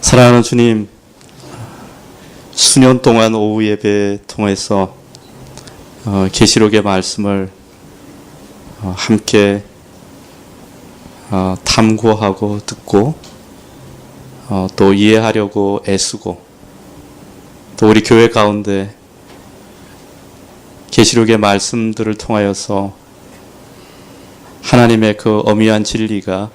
사랑하는 주님, 수년 동안 오후 예배 통해서 계시록의 말씀을 함께 탐구하고 듣고 또 이해하려고 애쓰고 또 우리 교회 가운데 계시록의 말씀들을 통하여서 하나님의 그 어미한 진리가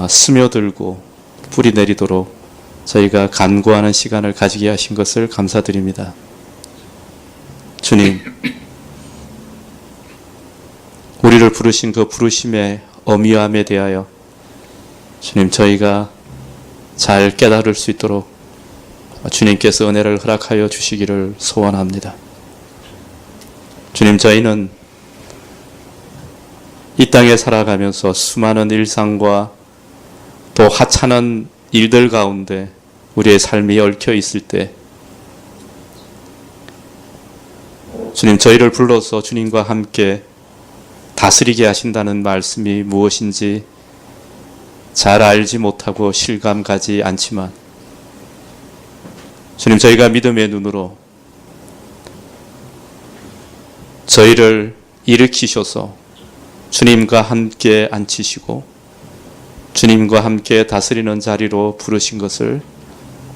스며들고 뿌리 내리도록 저희가 간구하는 시간을 가지게 하신 것을 감사드립니다. 주님, 우리를 부르신 그 부르심의 어미함에 대하여 주님, 저희가 잘 깨달을 수 있도록 주님께서 은혜를 허락하여 주시기를 소원합니다. 주님, 저희는 이 땅에 살아가면서 수많은 일상과 또 하찮은 일들 가운데 우리의 삶이 얽혀 있을 때 주님, 저희를 불러서 주님과 함께 다스리게 하신다는 말씀이 무엇인지 잘 알지 못하고 실감 가지 않지만 주님, 저희가 믿음의 눈으로 저희를 일으키셔서 주님과 함께 앉히시고 주님과 함께 다스리는 자리로 부르신 것을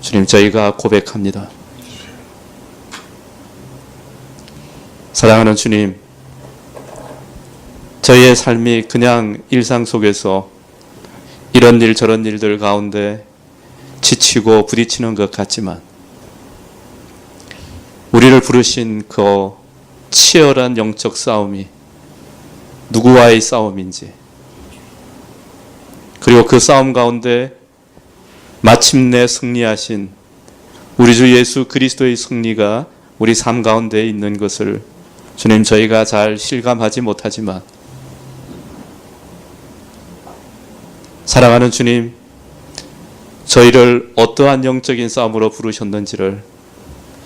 주님, 저희가 고백합니다. 사랑하는 주님, 저희의 삶이 그냥 일상 속에서 이런 일 저런 일들 가운데 지치고 부딪히는 것 같지만 우리를 부르신 그 치열한 영적 싸움이 누구와의 싸움인지, 그리고 그 싸움 가운데 마침내 승리하신 우리 주 예수 그리스도의 승리가 우리 삶 가운데 있는 것을 주님, 저희가 잘 실감하지 못하지만 사랑하는 주님, 저희를 어떠한 영적인 싸움으로 부르셨는지를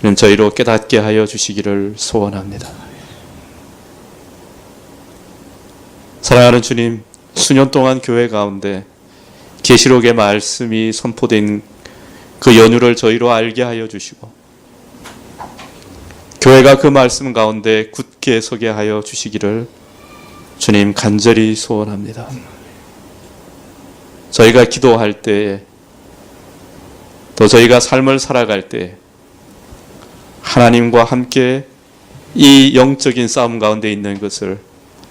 주님, 저희로 깨닫게 하여 주시기를 소원합니다. 사랑하는 주님, 수년 동안 교회 가운데 계시록의 말씀이 선포된 그 연유를 저희로 알게 하여 주시고 교회가 그 말씀 가운데 굳게 서게 하여 주시기를 주님, 간절히 소원합니다. 저희가 기도할 때에 또 저희가 삶을 살아갈 때 하나님과 함께 이 영적인 싸움 가운데 있는 것을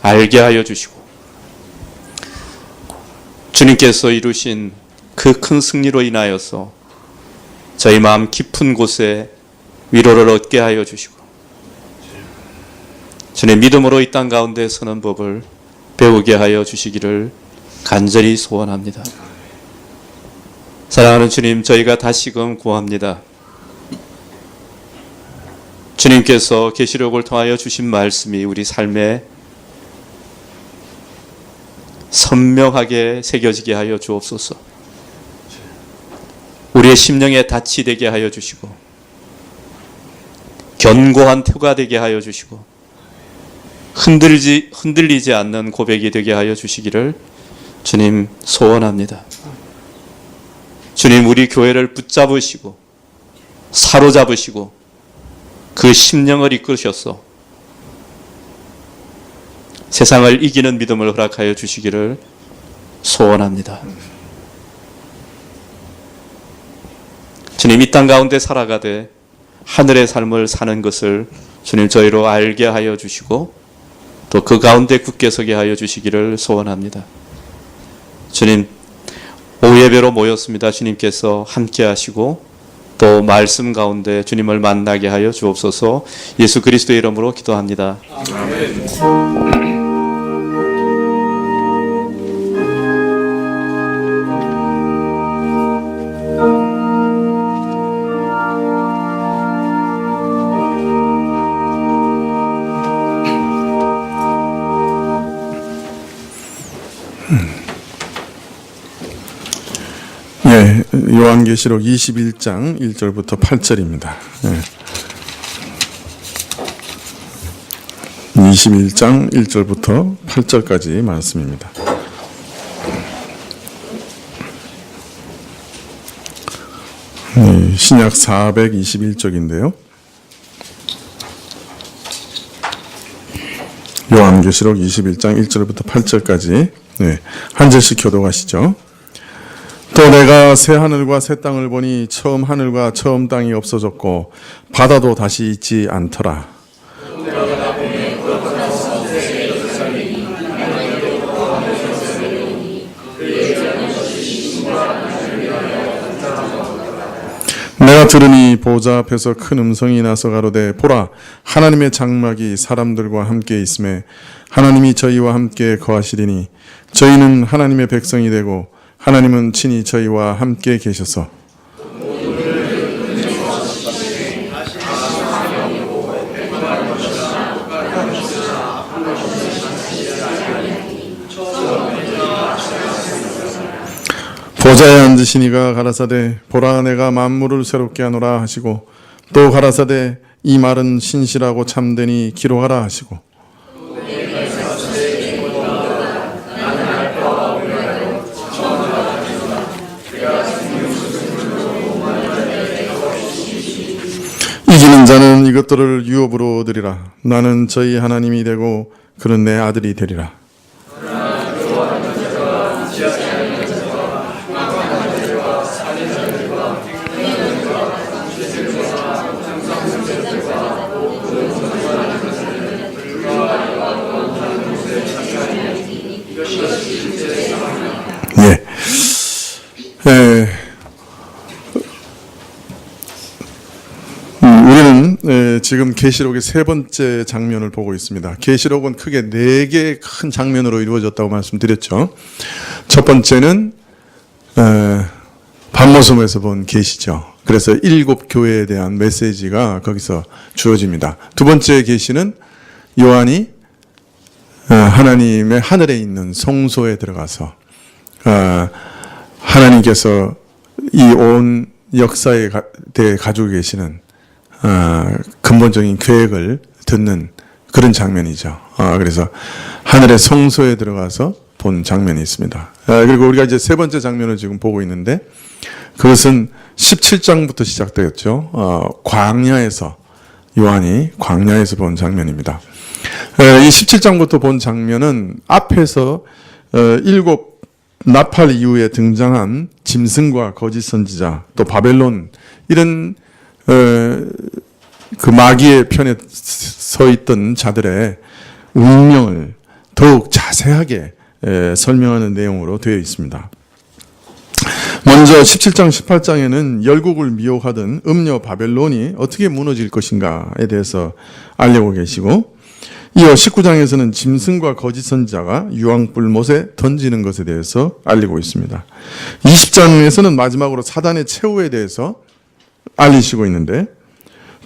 알게 하여 주시고 주님께서 이루신 그 큰 승리로 인하여서 저희 마음 깊은 곳에 위로를 얻게 하여 주시고 주님, 믿음으로 이 땅 가운데 서는 법을 배우게 하여 주시기를 간절히 소원합니다. 사랑하는 주님, 저희가 다시금 구합니다. 주님께서 계시록을 통하여 주신 말씀이 우리 삶에 선명하게 새겨지게 하여 주옵소서. 우리의 심령에 닻이 되게 하여 주시고 견고한 표가 되게 하여 주시고 흔들리지 않는 고백이 되게 하여 주시기를 주님, 소원합니다. 주님, 우리 교회를 붙잡으시고 사로잡으시고 그 심령을 이끄셔서 세상을 이기는 믿음을 허락하여 주시기를 소원합니다. 주님, 이 땅 가운데 살아가되 하늘의 삶을 사는 것을 주님, 저희로 알게 하여 주시고 또 그 가운데 굳게 서게 하여 주시기를 소원합니다. 주님, 오후 예배로 모였습니다. 주님께서 함께 하시고 또 말씀 가운데 주님을 만나게 하여 주옵소서. 예수 그리스도의 이름으로 기도합니다. 아멘. 네, 요한계시록 21장 1절부터 8절입니다. 네. 21장 1절부터 8절까지 말씀입니다. 신약 421쪽인데요. 요한계시록 21장 1절부터 8절까지 한 절씩 교독하시죠. 또 내가 새 하늘과 새 땅을 보니 처음 하늘과 처음 땅이 없어졌고 바다도 다시 있지 않더라. 내가 들으니 보좌 앞에서 큰 음성이 나서 가로되 보라 하나님의 장막이 사람들과 함께 있음에 하나님이 저희와 함께 거하시리니 저희는 하나님의 백성이 되고 하나님은 친히 저희와 함께 계셔서 보좌에 앉으시니가 가라사대 보라 내가 만물을 새롭게 하노라 하시고 또 가라사대 이 말은 신실하고 참되니 기록하라 하시고 이기는 자는 이것들을 유업으로 얻으리라. 나는 저희 하나님이 되고 그는 내 아들이 되리라. 우리는 지금 계시록의 세 번째 장면을 보고 있습니다. 계시록은 크게 네 개의 큰 장면으로 이루어졌다고 말씀드렸죠. 첫 번째는 밤모섬에서 본 계시죠. 그래서 7 교회에 대한 메시지가 거기서 주어집니다. 두 번째 계시는 요한이 하나님의 하늘에 있는 성소에 들어가서 하나님께서 이 온 역사에 대해 가지고 계시는 근본적인 계획을 듣는 그런 장면이죠. 그래서 하늘의 성소에 들어가서 본 장면이 있습니다. 그리고 우리가 이제 세 번째 장면을 지금 보고 있는데 그것은 17장부터 시작되었죠. 광야에서 요한이 광야에서 본 장면입니다. 이 17장부터 본 장면은 앞에서 7 나팔 이후에 등장한 짐승과 거짓 선지자 또 바벨론 이런 그 마귀의 편에 서 있던 자들의 운명을 더욱 자세하게 설명하는 내용으로 되어 있습니다. 먼저 17장 18장에는 열국을 미혹하던 음녀 바벨론이 어떻게 무너질 것인가에 대해서 알려고 계시고 이어 19장에서는 짐승과 거짓 선지자가 유황불못에 던지는 것에 대해서 알리고 있습니다. 20장에서는 마지막으로 사단의 최후에 대해서 알리시고 있는데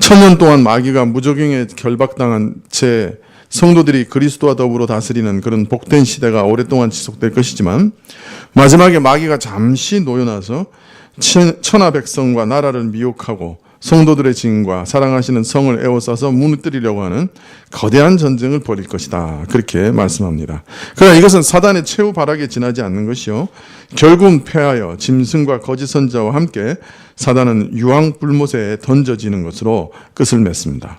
1000년 동안 마귀가 무적용에 결박당한 채 성도들이 그리스도와 더불어 다스리는 그런 복된 시대가 오랫동안 지속될 것이지만 마지막에 마귀가 잠시 놓여나서 천하 백성과 나라를 미혹하고 성도들의 진과 사랑하시는 성을 에워싸서 무너뜨리려고 하는 거대한 전쟁을 벌일 것이다. 그렇게 말씀합니다. 그러나 이것은 사단의 최후 발악에 지나지 않는 것이요. 결국은 패하여 짐승과 거짓 선지자와 함께 사단은 유황불못에 던져지는 것으로 끝을 맺습니다.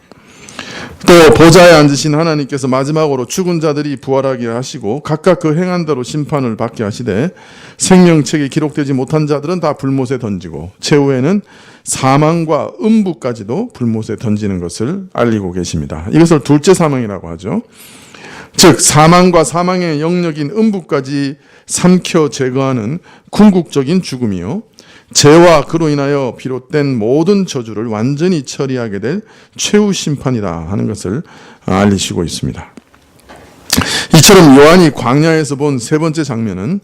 또 보좌에 앉으신 하나님께서 마지막으로 죽은 자들이 부활하게 하시고 각각 그 행한 대로 심판을 받게 하시되 생명책에 기록되지 못한 자들은 다 불못에 던지고 최후에는 사망과 음부까지도 불못에 던지는 것을 알리고 계십니다. 이것을 둘째 사망이라고 하죠. 즉 사망과 사망의 영역인 음부까지 삼켜 제거하는 궁극적인 죽음이요. 죄와 그로 인하여 비롯된 모든 저주를 완전히 처리하게 될 최후 심판이다 하는 것을 알리시고 있습니다. 이처럼 요한이 광야에서 본 세 번째 장면은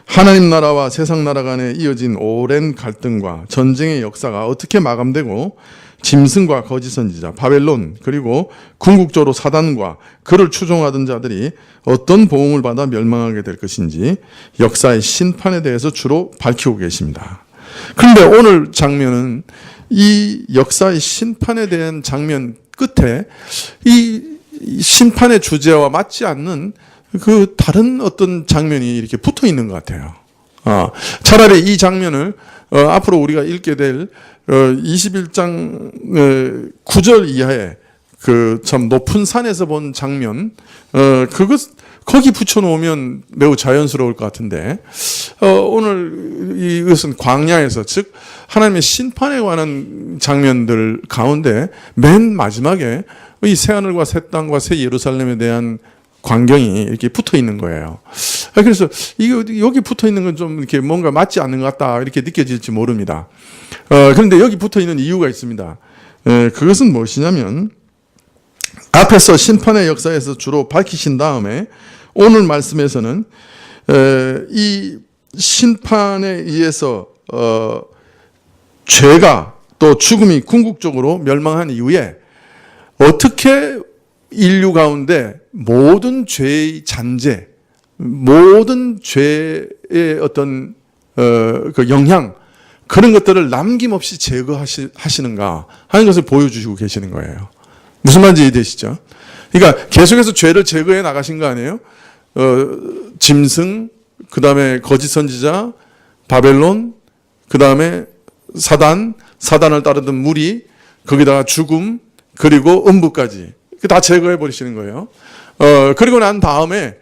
하나님 나라와 세상 나라 간에 이어진 오랜 갈등과 전쟁의 역사가 어떻게 마감되고 짐승과 거짓 선지자, 바벨론 그리고 궁극적으로 사단과 그를 추종하던 자들이 어떤 보응을 받아 멸망하게 될 것인지 역사의 심판에 대해서 주로 밝히고 계십니다. 그런데 오늘 장면은 이 역사의 심판에 대한 장면 끝에 이 심판의 주제와 맞지 않는 그 다른 어떤 장면이 이렇게 붙어 있는 것 같아요. 차라리 이 장면을 앞으로 우리가 읽게 될 21장 9절 이하에 그 참 높은 산에서 본 장면, 거기 붙여놓으면 매우 자연스러울 것 같은데, 오늘 이것은 광야에서, 즉, 하나님의 심판에 관한 장면들 가운데 맨 마지막에 이 새하늘과 새 땅과 새 예루살렘에 대한 광경이 이렇게 붙어 있는 거예요. 그래서 여기 붙어 있는 건 좀 이렇게 뭔가 맞지 않는 것 같다, 이렇게 느껴질지 모릅니다. 그런데 여기 붙어 있는 이유가 있습니다. 그것은 무엇이냐면, 앞에서 심판의 역사에서 주로 밝히신 다음에 오늘 말씀에서는 이 심판에 의해서 죄가 또 죽음이 궁극적으로 멸망한 이후에 어떻게 인류 가운데 모든 죄의 잔재, 모든 죄의 어떤 그 영향, 그런 것들을 남김없이 제거하시는가 하는 것을 보여주시고 계시는 거예요. 무슨 말인지 이해되시죠? 그러니까 계속해서 죄를 제거해 나가신 거 아니에요? 짐승, 그 다음에 거짓 선지자, 바벨론, 그 다음에 사단을 따르던 무리, 거기다가 죽음, 그리고 음부까지 다 제거해 버리시는 거예요. 그리고 난 다음에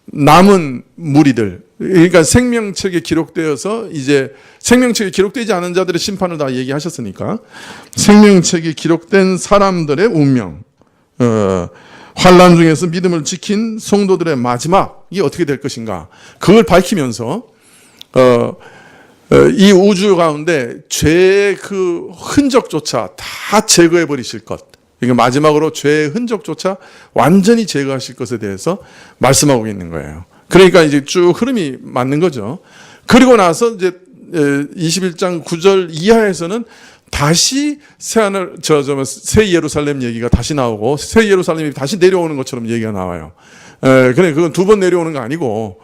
남은 무리들, 그러니까 생명책에 기록되어서 이제 생명책에 기록되지 않은 자들의 심판을 다 얘기하셨으니까 생명책에 기록된 사람들의 운명, 환난 중에서 믿음을 지킨 성도들의 마지막이 어떻게 될 것인가, 그걸 밝히면서 이 우주 가운데 죄의 그 흔적조차 다 제거해 버리실 것, 그러니까 마지막으로 죄의 흔적조차 완전히 제거하실 것에 대해서 말씀하고 있는 거예요. 그러니까 이제 쭉 흐름이 맞는 거죠. 그리고 나서 이제 21장 9절 이하에서는 다시 새 예루살렘 얘기가 다시 나오고, 새 예루살렘이 다시 내려오는 것처럼 얘기가 나와요. 그건 두 번 내려오는 거 아니고,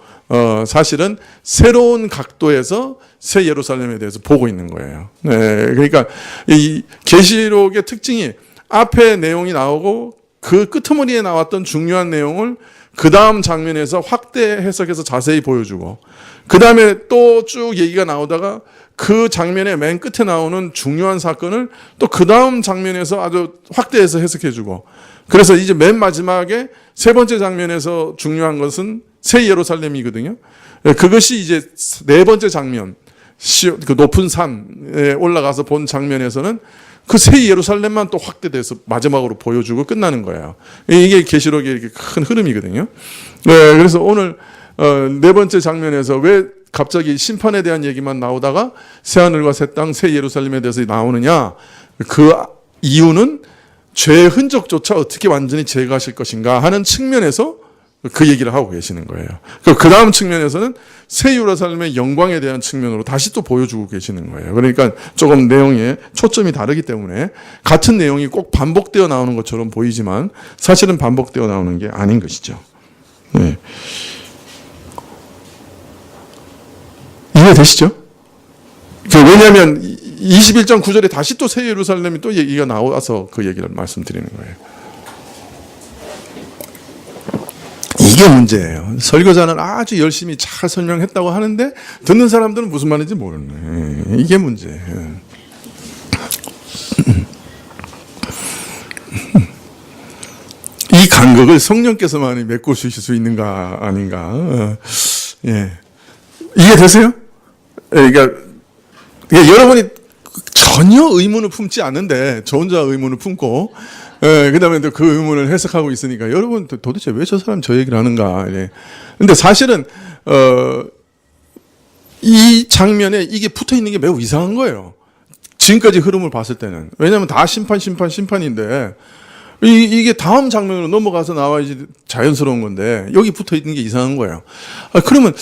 사실은 새로운 각도에서 새 예루살렘에 대해서 보고 있는 거예요. 그러니까 이 계시록의 특징이 앞에 내용이 나오고 그 끄트머리에 나왔던 중요한 내용을 그 다음 장면에서 확대 해석해서 자세히 보여주고, 그 다음에 또 쭉 얘기가 나오다가 그 장면의 맨 끝에 나오는 중요한 사건을 또 그 다음 장면에서 아주 확대해서 해석해주고, 그래서 이제 맨 마지막에 세 번째 장면에서 중요한 것은 새 예루살렘이거든요. 그것이 이제 네 번째 장면, 그 높은 산에 올라가서 본 장면에서는 그 새 예루살렘만 또 확대돼서 마지막으로 보여주고 끝나는 거예요. 이게 계시록의 이렇게 큰 흐름이거든요. 그래서 오늘 네 번째 장면에서 왜 갑자기 심판에 대한 얘기만 나오다가 새하늘과 새 땅, 새 예루살렘에 대해서 나오느냐? 그 이유는 죄의 흔적조차 어떻게 완전히 제거하실 것인가 하는 측면에서 그 얘기를 하고 계시는 거예요. 그 다음 측면에서는 새 예루살렘의 영광에 대한 측면으로 다시 또 보여주고 계시는 거예요. 그러니까 조금 내용에 초점이 다르기 때문에 같은 내용이 꼭 반복되어 나오는 것처럼 보이지만 사실은 반복되어 나오는 게 아닌 것이죠. 네. 이해되시죠? 왜냐하면 21장 9절에 다시 또 새 예루살렘이 또 얘기가 나와서 그 얘기를 말씀드리는 거예요. 이게 문제예요. 설교자는 아주 열심히 잘 설명했다고 하는데 듣는 사람들은 무슨 말인지 모르네. 이게 문제예요. 이 간격을 성령께서만이 메꾸실 수 있는가 아닌가. 예. 이해되세요? 그러니까 여러분이 전혀 의문을 품지 않는데 저 혼자 의문을 품고, 그 다음에 또 그 의문을 해석하고 있으니까 여러분 도대체 왜 저 사람 저 얘기를 하는가. 근데 사실은 이 장면에 이게 붙어 있는 게 매우 이상한 거예요. 지금까지 흐름을 봤을 때는. 왜냐하면 다 심판인데 이게 다음 장면으로 넘어가서 나와야지 자연스러운 건데 여기 붙어 있는 게 이상한 거예요. 그러면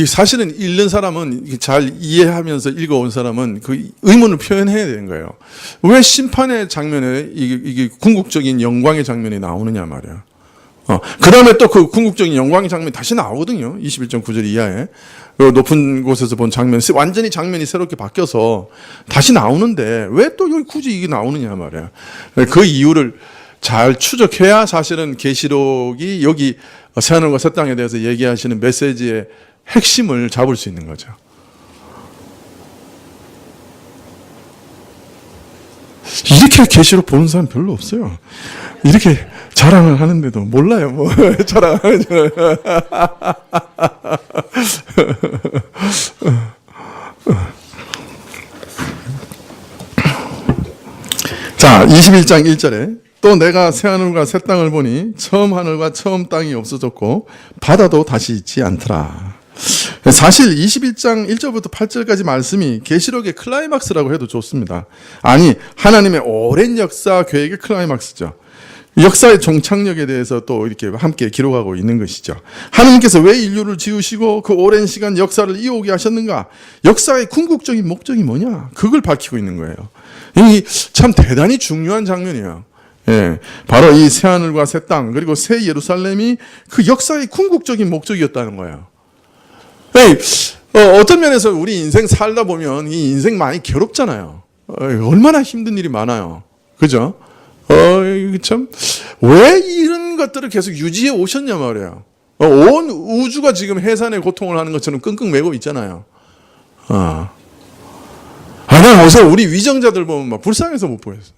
사실은 읽는 사람은, 잘 이해하면서 읽어온 사람은 그 의문을 표현해야 되는 거예요. 왜 심판의 장면에 이게 궁극적인 영광의 장면이 나오느냐 말이야. 그 다음에 또 그 궁극적인 영광의 장면이 다시 나오거든요. 21장 9절 이하에. 높은 곳에서 본 장면, 완전히 장면이 새롭게 바뀌어서 다시 나오는데 왜 또 여기 굳이 이게 나오느냐 말이야. 그 이유를 잘 추적해야 사실은 계시록이 여기 새하늘과 새 땅에 대해서 얘기하시는 메시지의 핵심을 잡을 수 있는 거죠. 이렇게 계시록 보는 사람 별로 없어요. 이렇게 자랑을 하는데도 몰라요. 뭐 자랑하는 자, 21장 1절에 또 내가 새 하늘과 새 땅을 보니 처음 하늘과 처음 땅이 없어졌고 바다도 다시 있지 않더라. 사실 21장 1절부터 8절까지 말씀이 계시록의 클라이막스라고 해도 좋습니다. 아니, 하나님의 오랜 역사 계획의 클라이막스죠. 역사의 종착역에 대해서 또 이렇게 함께 기록하고 있는 것이죠. 하나님께서 왜 인류를 지으시고 그 오랜 시간 역사를 이어오게 하셨는가? 역사의 궁극적인 목적이 뭐냐? 그걸 밝히고 있는 거예요. 이 참 대단히 중요한 장면이에요. 예, 바로 이 새 하늘과 새 땅 그리고 새 예루살렘이 그 역사의 궁극적인 목적이었다는 거예요. 어떤 면에서 우리 인생 살다 보면 이 인생 많이 괴롭잖아요. 얼마나 힘든 일이 많아요. 그죠? 참, 왜 이런 것들을 계속 유지해 오셨냐 말이에요. 온 우주가 지금 해산의 고통을 하는 것처럼 끙끙 매고 있잖아요. 나 요새 우리 위정자들 보면 막 불쌍해서 못 보겠어.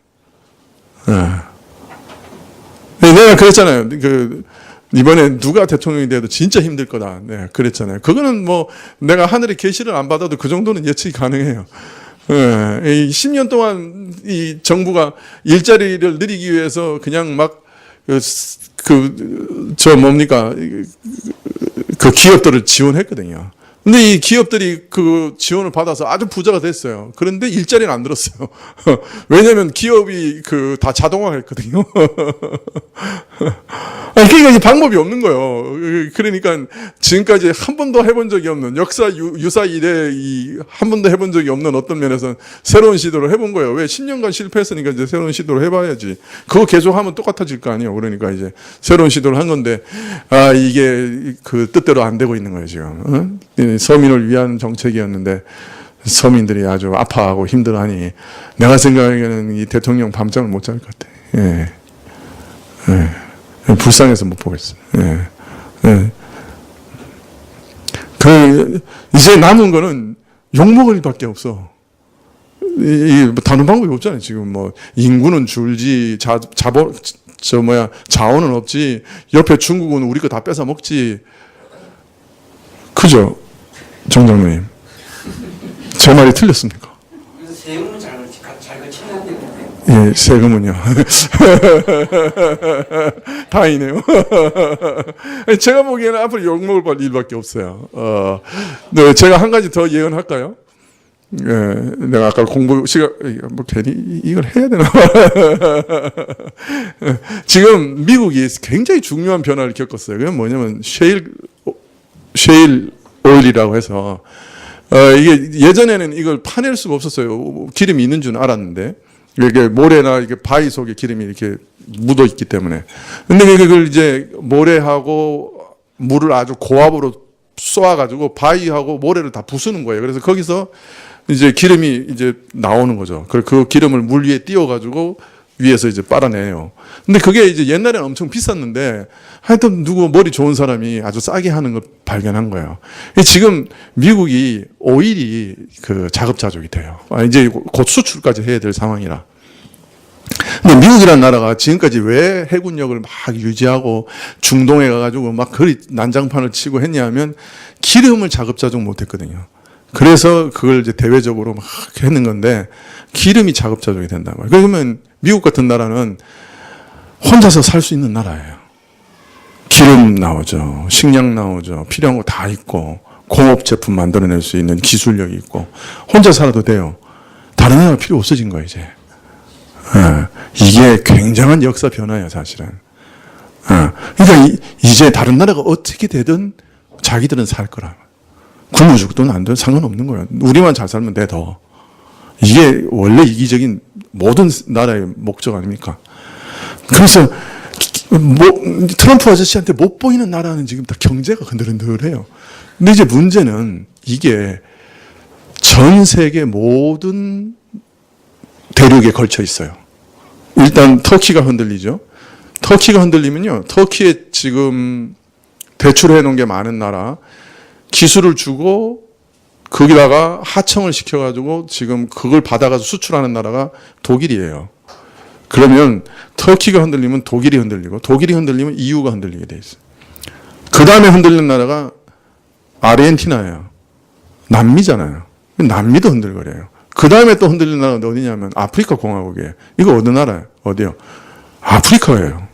내가 그랬잖아요. 이번에 누가 대통령이 돼도 진짜 힘들 거다. 네, 그랬잖아요. 그거는 뭐 내가 하늘의 계시를 안 받아도 그 정도는 예측이 가능해요. 이 10년 동안 이 정부가 일자리를 늘리기 위해서 그냥 막 그 기업들을 지원했거든요. 근데 이 기업들이 그 지원을 받아서 아주 부자가 됐어요. 그런데 일자리는 안 늘었어요. 왜냐하면 기업이 다 자동화했거든요. 그러니까 이제 방법이 없는 거예요. 그러니까 지금까지 한 번도 해본 적이 없는 역사 유사 이래 한 번도 해본 적이 없는 어떤 면에서는 새로운 시도를 해본 거예요. 왜 10년간 실패했으니까 이제 새로운 시도를 해봐야지. 그거 계속하면 똑같아질 거 아니에요. 그러니까 이제 새로운 시도를 한 건데 이게 그 뜻대로 안 되고 있는 거예요 지금. 서민을 위한 정책이었는데 서민들이 아주 아파하고 힘들어하니 내가 생각하기에는 이 대통령 밤잠을 못 잘 것 같아. 불쌍해서 못 보겠어요. 이제 남은 거는 욕먹을 일밖에 없어. 다른 방법이 없잖아요. 지금 뭐 인구는 줄지 자원은 없지. 옆에 중국은 우리 거 다 뺏어 먹지. 그죠? 정장로님, 제 말이 틀렸습니까? 세금은 잘 거치는데. 예, 세금은요. 다행이네요. 제가 보기에는 앞으로 욕먹을 일밖에 없어요. 네, 제가 한 가지 더 예언할까요? 예, 내가 아까 공부 시간 뭐 괜히 이걸 해야 되나? 지금 미국이 굉장히 중요한 변화를 겪었어요. 그게 뭐냐면 셰일 오일이라고 해서 이게 예전에는 이걸 파낼 수가 없었어요. 기름이 있는 줄 알았는데 이게 모래나 이게 바위 속에 기름이 이렇게 묻어 있기 때문에. 근데 그걸 이제 모래하고 물을 아주 고압으로 쏘아가지고 바위하고 모래를 다 부수는 거예요. 그래서 거기서 이제 기름이 이제 나오는 거죠. 그 기름을 물 위에 띄워가지고 위에서 이제 빨아내요. 근데 그게 이제 옛날에는 엄청 비쌌는데 하여튼 누구 머리 좋은 사람이 아주 싸게 하는 걸 발견한 거예요. 지금 미국이 오일이 자급자족이 돼요. 이제 곧 수출까지 해야 될 상황이라. 근데 미국이라는 나라가 지금까지 왜 해군력을 막 유지하고 중동에 가가지고 막 그리 난장판을 치고 했냐면 기름을 자급자족 못했거든요. 그래서 그걸 이제 대외적으로 막 했는 건데 기름이 자급자족이 된단 말이에요. 그러면 미국 같은 나라는 혼자서 살 수 있는 나라예요. 기름 나오죠. 식량 나오죠. 필요한 거 다 있고 공업 제품 만들어낼 수 있는 기술력이 있고 혼자 살아도 돼요. 다른 나라가 필요 없어진 거예요 이제. 이게 굉장한 역사 변화예요 사실은. 그러니까 이제 다른 나라가 어떻게 되든 자기들은 살 거라. 굶어 죽든 안 돼도 상관없는 거예요. 우리만 잘 살면 돼 더. 이게 원래 이기적인 모든 나라의 목적 아닙니까? 그래서 트럼프 아저씨한테 못 보이는 나라는 지금 다 경제가 흔들흔들해요. 근데 이제 문제는 이게 전 세계 모든 대륙에 걸쳐 있어요. 일단 터키가 흔들리죠. 터키가 흔들리면요. 터키에 지금 대출해 놓은 게 많은 나라, 기술을 주고 거기다가 하청을 시켜가지고 지금 그걸 받아가서 수출하는 나라가 독일이에요. 그러면 터키가 흔들리면 독일이 흔들리고 독일이 흔들리면 EU가 흔들리게 돼 있어요. 그 다음에 흔들리는 나라가 아르헨티나예요. 남미잖아요. 남미도 흔들거려요. 그 다음에 또 흔들리는 나라가 어디냐면 아프리카 공화국이에요. 이거 어느 나라예요? 어디요? 아프리카예요.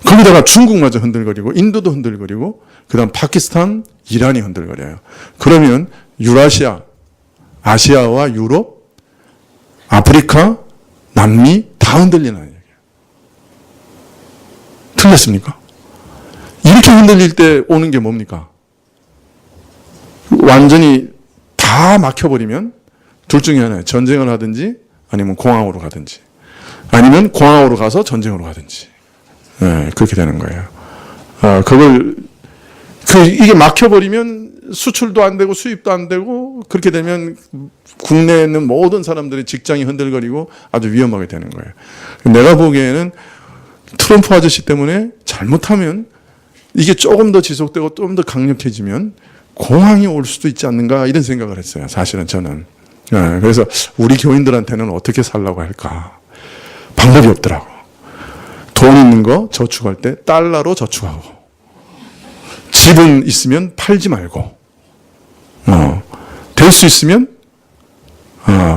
거기다가 중국마저 흔들거리고 인도도 흔들거리고 그 다음 파키스탄, 이란이 흔들거려요. 그러면 유라시아, 아시아와 유럽, 아프리카, 남미 다 흔들리는 얘기예요. 틀렸습니까? 이렇게 흔들릴 때 오는 게 뭡니까? 완전히 다 막혀버리면 둘 중에 하나예요. 전쟁을 하든지 아니면 공항으로 가든지 아니면 공항으로 가서 전쟁으로 가든지 네, 그렇게 되는 거예요. 이게 막혀버리면 수출도 안 되고 수입도 안 되고 그렇게 되면 국내에 있는 모든 사람들의 직장이 흔들거리고 아주 위험하게 되는 거예요. 내가 보기에는 트럼프 아저씨 때문에 잘못하면 이게 조금 더 지속되고 좀 더 강력해지면 공황이 올 수도 있지 않는가 이런 생각을 했어요. 사실은 저는. 그래서 우리 교인들한테는 어떻게 살라고 할까. 방법이 없더라고. 돈 있는 거 저축할 때 달러로 저축하고 집은 있으면 팔지 말고 될 수 있으면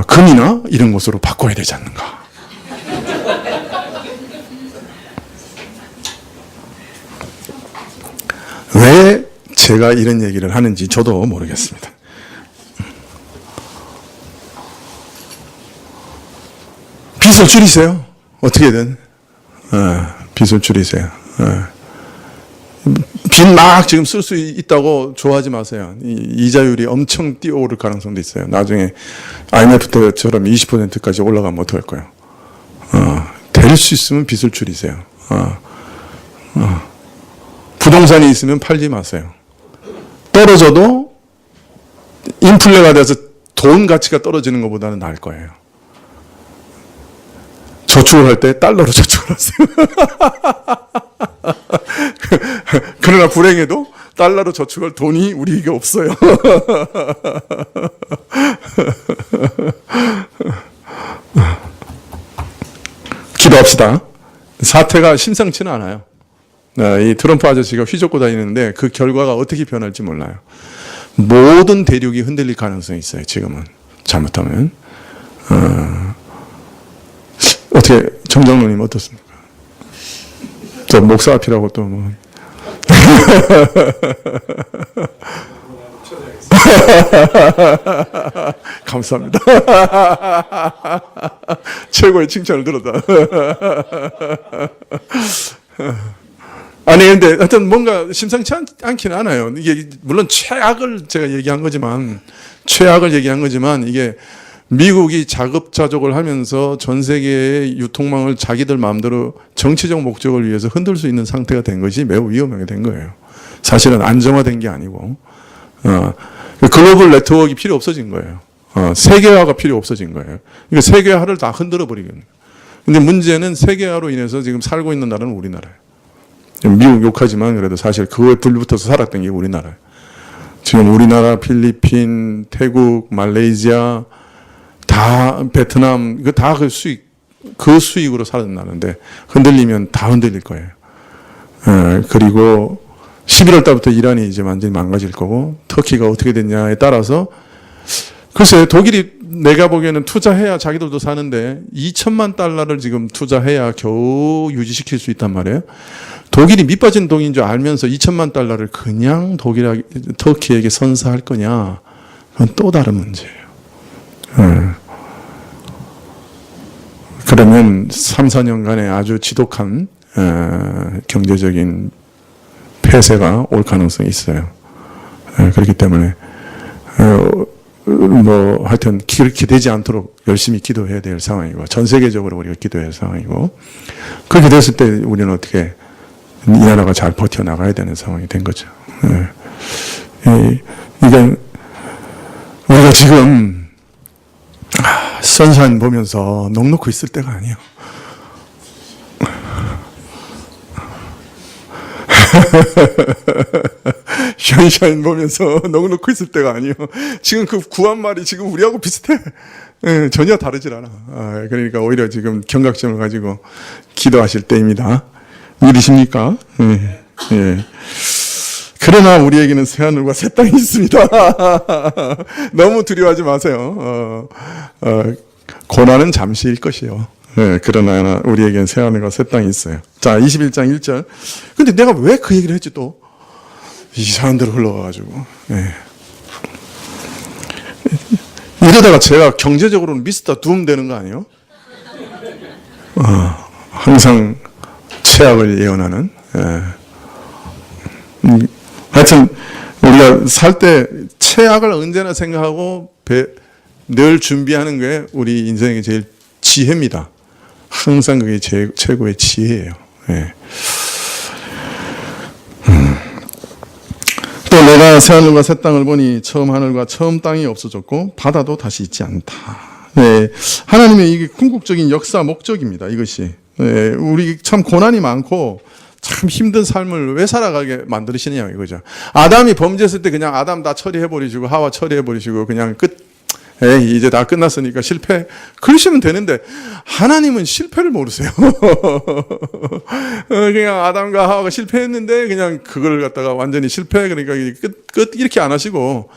금이나 이런 것으로 바꿔야 되지 않는가. 왜 제가 이런 얘기를 하는지 저도 모르겠습니다. 빚을 줄이세요. 어떻게든. 빚을 줄이세요. 빚 막 지금 쓸 수 있다고 좋아하지 마세요. 이자율이 엄청 뛰어오를 가능성도 있어요. 나중에 IMF 때처럼 20%까지 올라가면 어떡할 거예요. 될 수 있으면 빚을 줄이세요. 부동산이 있으면 팔지 마세요. 떨어져도 인플레가 돼서 돈 가치가 떨어지는 것보다는 나을 거예요. 저축을 할 때 달러로 저축을 하세요. 그러나 불행해도 달러로 저축할 돈이 우리에게 없어요. 기도합시다. 사태가 심상치는 않아요. 이 트럼프 아저씨가 휘젓고 다니는데 그 결과가 어떻게 변할지 몰라요. 모든 대륙이 흔들릴 가능성이 있어요. 지금은 잘못하면. 어떻게 정장로님 어떻습니까? 저 목사 앞이라고 또 뭐. 감사합니다. 최고의 칭찬을 들었다. 아니 근데 하여튼 뭔가 심상치 않기는 않아요. 이게 물론 최악을 제가 얘기한 거지만 이게 미국이 자급자족을 하면서 전 세계의 유통망을 자기들 마음대로 정치적 목적을 위해서 흔들 수 있는 상태가 된 것이 매우 위험하게 된 거예요. 사실은 안정화된 게 아니고 글로벌 네트워크가 필요 없어진 거예요. 세계화가 필요 없어진 거예요. 그러니까 세계화를 다 흔들어 버리겠네요. 근데 문제는 세계화로 인해서 지금 살고 있는 나라는 우리나라예요. 미국 욕하지만 그래도 사실 그거에 불붙어서 살았던 게 우리나라예요. 지금 우리나라, 필리핀, 태국, 말레이시아 다 베트남 그 다 그 수익으로 살아나는데 흔들리면 다 흔들릴 거예요. 그리고 11월 달부터 이란이 이제 완전히 망가질 거고 터키가 어떻게 됐냐에 따라서 글쎄 독일이 내가 보기에는 투자해야 자기들도 사는데 2천만 달러를 지금 투자해야 겨우 유지시킬 수 있단 말이에요. 독일이 밑빠진 동인 줄 알면서 2천만 달러를 그냥 터키에게 선사할 거냐 그건 또 다른 문제예요. 그러면 3, 4년간의 아주 지독한 경제적인 폐쇄가 올 가능성이 있어요. 그렇기 때문에 뭐 하여튼 그렇게 되지 않도록 열심히 기도해야 될 상황이고 전 세계적으로 우리가 기도해야 할 상황이고 그렇게 됐을 때 우리는 어떻게 이 나라가 잘 버텨나가야 되는 상황이 된 거죠. 이게 우리가 지금 선산 보면서 넋놓고 있을 때가 아니에요. 샤인샤인 보면서 넉넉히 있을 때가 아니에요. 지금 그 구한 말이 지금 우리하고 비슷해. 예, 전혀 다르질 않아. 그러니까 오히려 지금 경각심을 가지고 기도하실 때입니다. 믿으십니까? 예, 예. 그러나 우리에게는 새하늘과 새 땅이 있습니다. 너무 두려워하지 마세요. 고난은 잠시일 것이요. 예, 그러나 우리에겐 새하늘과 새 땅이 있어요. 자, 21장 1절. 근데 내가 왜 그 얘기를 했지 또? 이상한 데로 흘러가가지고. 예. 이러다가 제가 경제적으로는 미스터 둠 되는 거 아니에요? 항상 최악을 예언하는. 예. 하여튼 우리가 살 때 최악을 언제나 생각하고 늘 준비하는 게 우리 인생의 제일 지혜입니다. 항상 그게 최고의 지혜예요. 예. 또 내가 새하늘과 새 땅을 보니 처음 하늘과 처음 땅이 없어졌고 바다도 다시 있지 않다. 네, 하나님의 이게 궁극적인 역사 목적입니다. 이것이. 네, 우리 참 고난이 많고 참 힘든 삶을 왜 살아가게 만드시느냐 이거죠. 아담이 범죄했을 때 그냥 아담 다 처리해버리시고 하와 처리해버리시고 그냥 끝. 에이, 이제 다 끝났으니까 실패. 그러시면 되는데, 하나님은 실패를 모르세요. 그냥 아담과 하와가 실패했는데, 그냥 그걸 갖다가 완전히 실패, 그러니까 끝, 이렇게 안 하시고,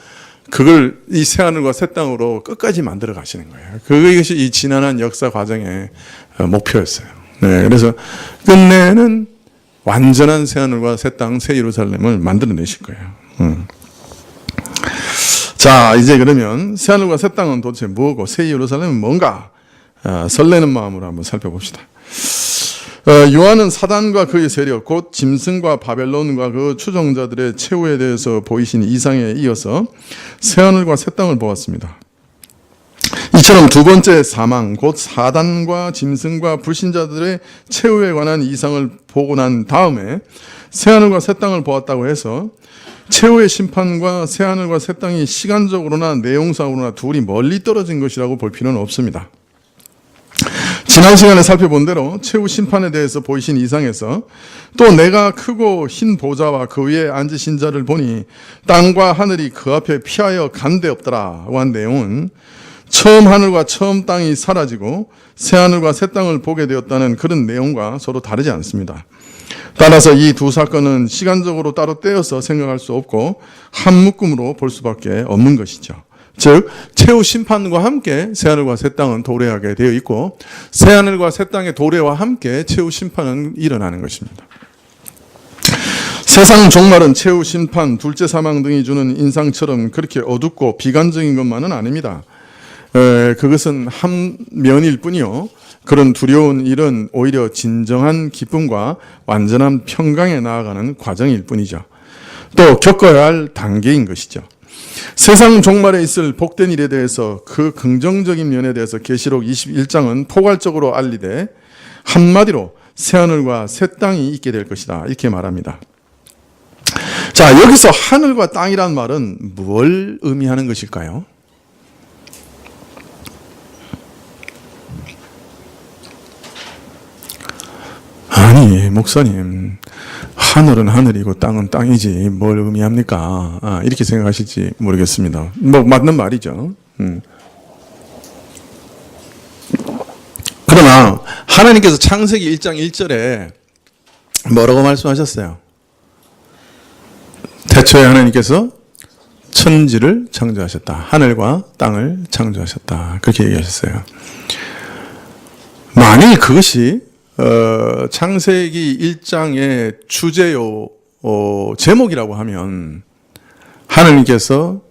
그걸 이 새하늘과 새 땅으로 끝까지 만들어 가시는 거예요. 그것이 이 지난한 역사 과정의 목표였어요. 네, 그래서 끝내는 완전한 새하늘과 새 땅, 새 예루살렘을 만들어 내실 거예요. 자, 이제 그러면 새하늘과 새 땅은 도대체 뭐고 새 예루살렘은 뭔가 설레는 마음으로 한번 살펴봅시다. 요한은 사단과 그의 세력 곧 짐승과 바벨론과 그 추종자들의 최후에 대해서 보이신 이상에 이어서 새하늘과 새 땅을 보았습니다. 이처럼 두 번째 사망 곧 사단과 짐승과 불신자들의 최후에 관한 이상을 보고 난 다음에 새하늘과 새 땅을 보았다고 해서 최후의 심판과 새하늘과 새 땅이 시간적으로나 내용상으로나 둘이 멀리 떨어진 것이라고 볼 필요는 없습니다. 지난 시간에 살펴본 대로 최후 심판에 대해서 보이신 이상에서 또 내가 크고 흰 보좌와 그 위에 앉으신 자를 보니 땅과 하늘이 그 앞에 피하여 간데 없더라고 한 내용은 처음 하늘과 처음 땅이 사라지고 새하늘과 새 땅을 보게 되었다는 그런 내용과 서로 다르지 않습니다. 따라서 이 두 사건은 시간적으로 따로 떼어서 생각할 수 없고 한 묶음으로 볼 수밖에 없는 것이죠. 즉 최후 심판과 함께 새하늘과 새 땅은 도래하게 되어 있고 새하늘과 새 땅의 도래와 함께 최후 심판은 일어나는 것입니다. 세상 종말은 최후 심판, 둘째 사망 등이 주는 인상처럼 그렇게 어둡고 비관적인 것만은 아닙니다. 그것은 한 면일 뿐이요. 그런 두려운 일은 오히려 진정한 기쁨과 완전한 평강에 나아가는 과정일 뿐이죠. 또 겪어야 할 단계인 것이죠. 세상 종말에 있을 복된 일에 대해서 그 긍정적인 면에 대해서 계시록 21장은 포괄적으로 알리되 한마디로 새하늘과 새 땅이 있게 될 것이다 이렇게 말합니다. 자, 여기서 하늘과 땅이란 말은 뭘 의미하는 것일까요? 아니, 목사님, 하늘은 하늘이고 땅은 땅이지 뭘 의미합니까? 이렇게 생각하실지 모르겠습니다. 뭐 맞는 말이죠. 그러나 하나님께서 창세기 1장 1절에 뭐라고 말씀하셨어요? 태초에 하나님께서 천지를 창조하셨다. 하늘과 땅을 창조하셨다. 그렇게 얘기하셨어요. 만일 그것이 창세기 1장의 주제요 제목이라고 하면 하나님께서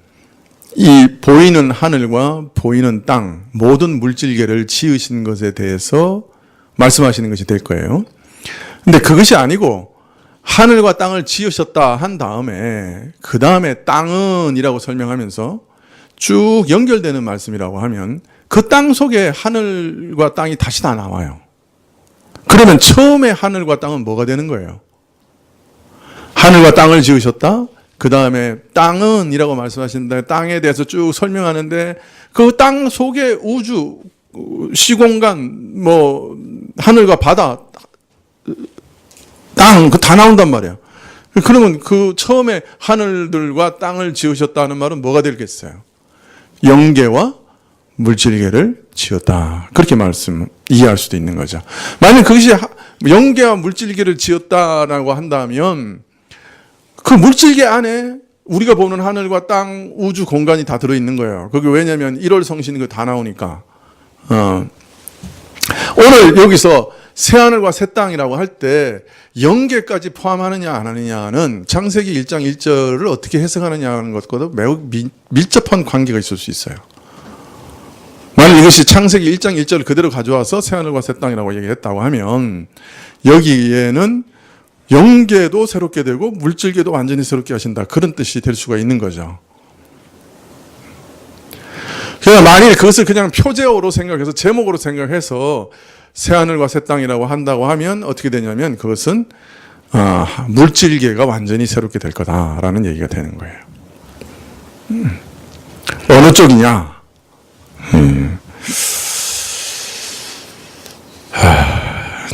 이 보이는 하늘과 보이는 땅 모든 물질계를 지으신 것에 대해서 말씀하시는 것이 될 거예요. 근데 그것이 아니고 하늘과 땅을 지으셨다 한 다음에 그 다음에 땅은 이라고 설명하면서 쭉 연결되는 말씀이라고 하면 그 땅 속에 하늘과 땅이 다시 다 나와요. 그러면 처음에 하늘과 땅은 뭐가 되는 거예요? 하늘과 땅을 지으셨다. 그 다음에 땅은 이라고 말씀하시는데 땅에 대해서 쭉 설명하는데 그 땅 속에 우주, 시공간, 뭐 하늘과 바다, 땅 다 나온단 말이에요. 그러면 그 처음에 하늘들과 땅을 지으셨다는 말은 뭐가 되겠어요? 영계와 물질계를 지었다. 그렇게 이해할 수도 있는 거죠. 만약 그것이 영계와 물질계를 지었다라고 한다면 그 물질계 안에 우리가 보는 하늘과 땅, 우주 공간이 다 들어있는 거예요. 그게 왜냐면 1월 성신 다 나오니까. 오늘 여기서 새하늘과 새 땅이라고 할 때 영계까지 포함하느냐 안 하느냐는 창세기 1장 1절을 어떻게 해석하느냐 하는 것과도 매우 밀접한 관계가 있을 수 있어요. 만약 이것이 창세기 1장 1절을 그대로 가져와서 새하늘과 새 땅이라고 얘기했다고 하면 여기에는 영계도 새롭게 되고 물질계도 완전히 새롭게 하신다. 그런 뜻이 될 수가 있는 거죠. 그러나 만일 그것을 그냥 표제어로 생각해서 제목으로 생각해서 새하늘과 새 땅이라고 한다고 하면 어떻게 되냐면 그것은 물질계가 완전히 새롭게 될 거다라는 얘기가 되는 거예요. 어느 쪽이냐?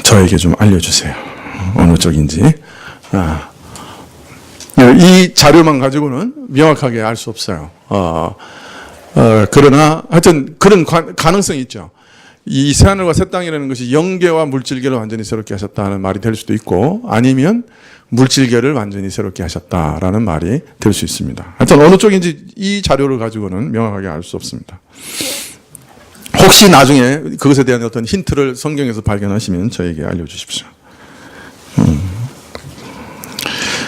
저에게 좀 알려주세요. 어느 쪽인지. 이 자료만 가지고는 명확하게 알 수 없어요. 그러나 하여튼 그런 가능성이 있죠. 이 새하늘과 새 땅이라는 것이 영계와 물질계를 완전히 새롭게 하셨다는 말이 될 수도 있고 아니면 물질계를 완전히 새롭게 하셨다라는 말이 될 수 있습니다. 하여튼 어느 쪽인지 이 자료를 가지고는 명확하게 알 수 없습니다. 혹시 나중에 그것에 대한 어떤 힌트를 성경에서 발견하시면 저에게 알려주십시오.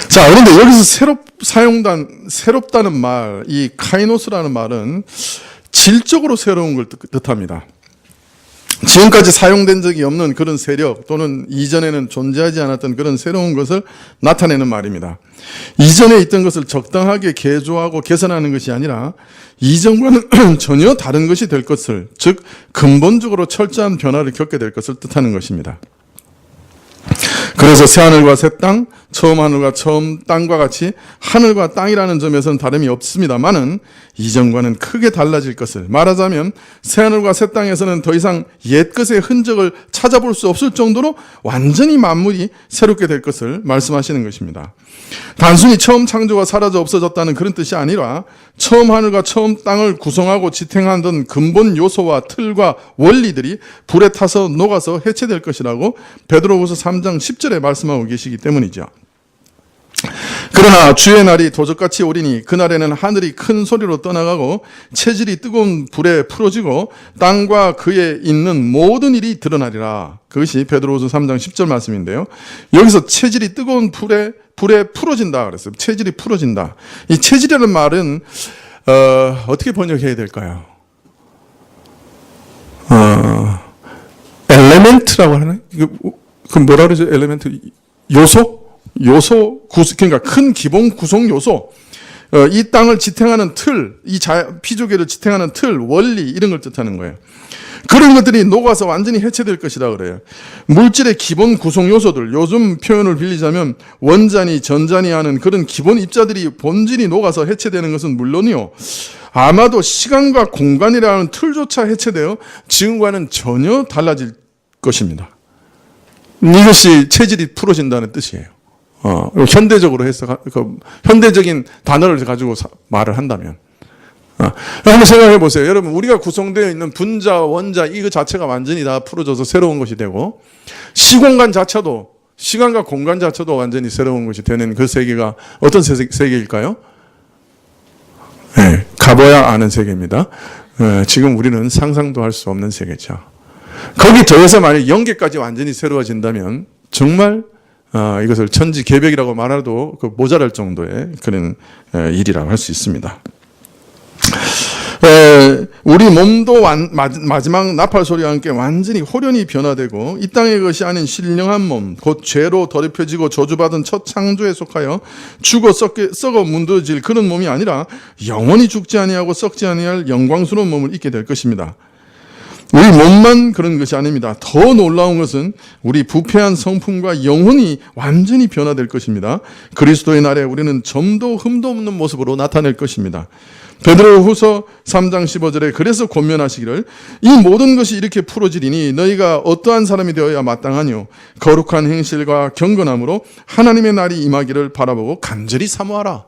자, 그런데 여기서 새롭다는 말, 이 카이노스라는 말은 질적으로 새로운 걸 뜻합니다. 지금까지 사용된 적이 없는 그런 세력 또는 이전에는 존재하지 않았던 그런 새로운 것을 나타내는 말입니다. 이전에 있던 것을 적당하게 개조하고 개선하는 것이 아니라 이전과는 전혀 다른 것이 될 것을, 즉 근본적으로 철저한 변화를 겪게 될 것을 뜻하는 것입니다. 그래서 새하늘과 새 땅, 처음 하늘과 처음 땅과 같이 하늘과 땅이라는 점에서는 다름이 없습니다만은 이전과는 크게 달라질 것을, 말하자면 새하늘과 새 땅에서는 더 이상 옛것의 흔적을 찾아볼 수 없을 정도로 완전히 만물이 새롭게 될 것을 말씀하시는 것입니다. 단순히 처음 창조가 사라져 없어졌다는 그런 뜻이 아니라 처음 하늘과 처음 땅을 구성하고 지탱하던 근본 요소와 틀과 원리들이 불에 타서 녹아서 해체될 것이라고 베드로후서 3장 10절에 말씀하고 계시기 때문이죠. 그러나 주의 날이 도적같이 오리니 그날에는 하늘이 큰 소리로 떠나가고 체질이 뜨거운 불에 풀어지고 땅과 그에 있는 모든 일이 드러나리라. 그것이 베드로후서 3장 10절 말씀인데요. 여기서 체질이 뜨거운 불에 풀어진다 그랬어요. 체질이 풀어진다. 이 체질이라는 말은 어떻게 번역해야 될까요? 엘레멘트라고 하나요? 그 뭐라 그러죠? 엘레멘트 요소 그러니까 큰 기본 구성 요소. 이 땅을 지탱하는 틀, 이 피조계를 지탱하는 틀, 원리 이런 걸 뜻하는 거예요. 그런 것들이 녹아서 완전히 해체될 것이라 그래요. 물질의 기본 구성 요소들, 요즘 표현을 빌리자면 원자니 전자니 하는 그런 기본 입자들이 본질이 녹아서 해체되는 것은 물론이요, 아마도 시간과 공간이라는 틀조차 해체되어 지금과는 전혀 달라질 것입니다. 이것이 체질이 풀어진다는 뜻이에요. 현대적으로 해서 현대적인 단어를 가지고 말을 한다면, 한번 생각해 보세요. 여러분, 우리가 구성되어 있는 분자, 원자 이거 자체가 완전히 다 풀어져서 새로운 것이 되고, 시공간 자체도, 시간과 공간 자체도 완전히 새로운 것이 되는 그 세계가 어떤 세계일까요? 네, 가봐야 아는 세계입니다. 지금 우리는 상상도 할 수 없는 세계죠. 거기 더해서 만약 영계까지 완전히 새로워진다면 정말 이것을 천지개벽이라고 말해도 모자랄 정도의 그런 일이라고 할 수 있습니다. 우리 몸도 마지막 나팔 소리와 함께 완전히 홀연히 변화되고 이 땅의 것이 아닌 신령한 몸, 곧 죄로 더럽혀지고 저주받은 첫 창조에 속하여 죽어 썩어 문드러질 그런 몸이 아니라 영원히 죽지 아니하고 썩지 아니할 영광스러운 몸을 입게 될 것입니다. 우리 몸만 그런 것이 아닙니다. 더 놀라운 것은 우리 부패한 성품과 영혼이 완전히 변화될 것입니다. 그리스도의 날에 우리는 점도 흠도 없는 모습으로 나타낼 것입니다. 베드로후서 3장 15절에 그래서 권면하시기를 이 모든 것이 이렇게 풀어지리니 너희가 어떠한 사람이 되어야 마땅하뇨 거룩한 행실과 경건함으로 하나님의 날이 임하기를 바라보고 간절히 사모하라.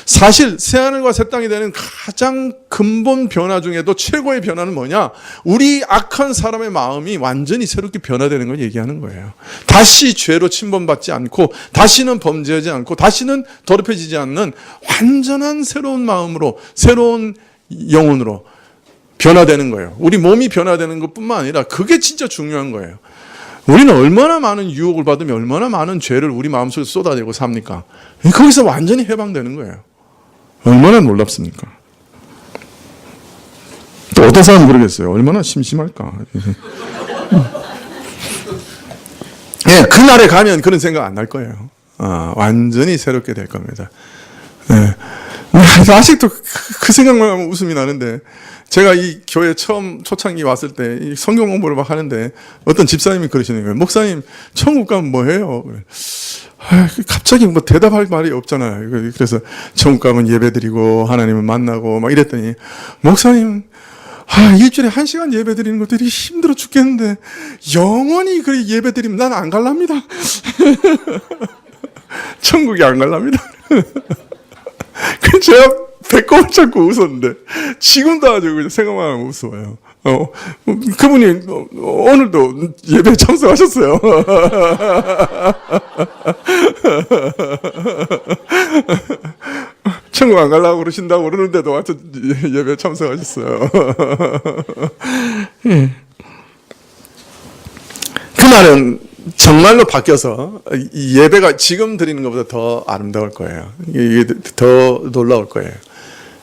사실 새하늘과 새 땅이 되는 가장 근본 변화 중에도 최고의 변화는 뭐냐? 우리 악한 사람의 마음이 완전히 새롭게 변화되는 걸 얘기하는 거예요. 다시 죄로 침범받지 않고 다시는 범죄하지 않고 다시는 더럽혀지지 않는 완전한 새로운 마음으로 새로운 영혼으로 변화되는 거예요. 우리 몸이 변화되는 것뿐만 아니라 그게 진짜 중요한 거예요. 우리는 얼마나 많은 유혹을 받으면 얼마나 많은 죄를 우리 마음속에 쏟아내고 삽니까? 거기서 완전히 해방되는 거예요. 얼마나 놀랍습니까? 또 어떤 사람은 그러겠어요. 얼마나 심심할까? 예, 그날에 가면 그런 생각 안 날 거예요. 완전히 새롭게 될 겁니다. 예. 아직도 그 생각만 하면 웃음이 나는데, 제가 이 교회 처음 초창기 왔을 때 성경 공부를 막 하는데 어떤 집사님이 그러시는 거예요. 목사님, 천국 가면 뭐 해요? 갑자기 뭐 대답할 말이 없잖아요. 그래서 천국 가면 예배드리고 하나님을 만나고 막 이랬더니, 목사님, 일주일에 1시간 예배 드리는 것들이 힘들어 죽겠는데 영원히 그 예배 드리면 난 안 갈랍니다. 천국에 안 갈랍니다. 그래서 제가 배꼽을 잡고 웃었는데 지금도 아주 생각만 하면 웃어요. 그분이 오늘도 예배에 참석하셨어요. 천국 안 가려고 그러신다고 그러는데도 와서 예배에 참석하셨어요. 그날은 정말로 바뀌어서 이 예배가 지금 드리는 것보다 더 아름다울 거예요. 이게 더 놀라울 거예요.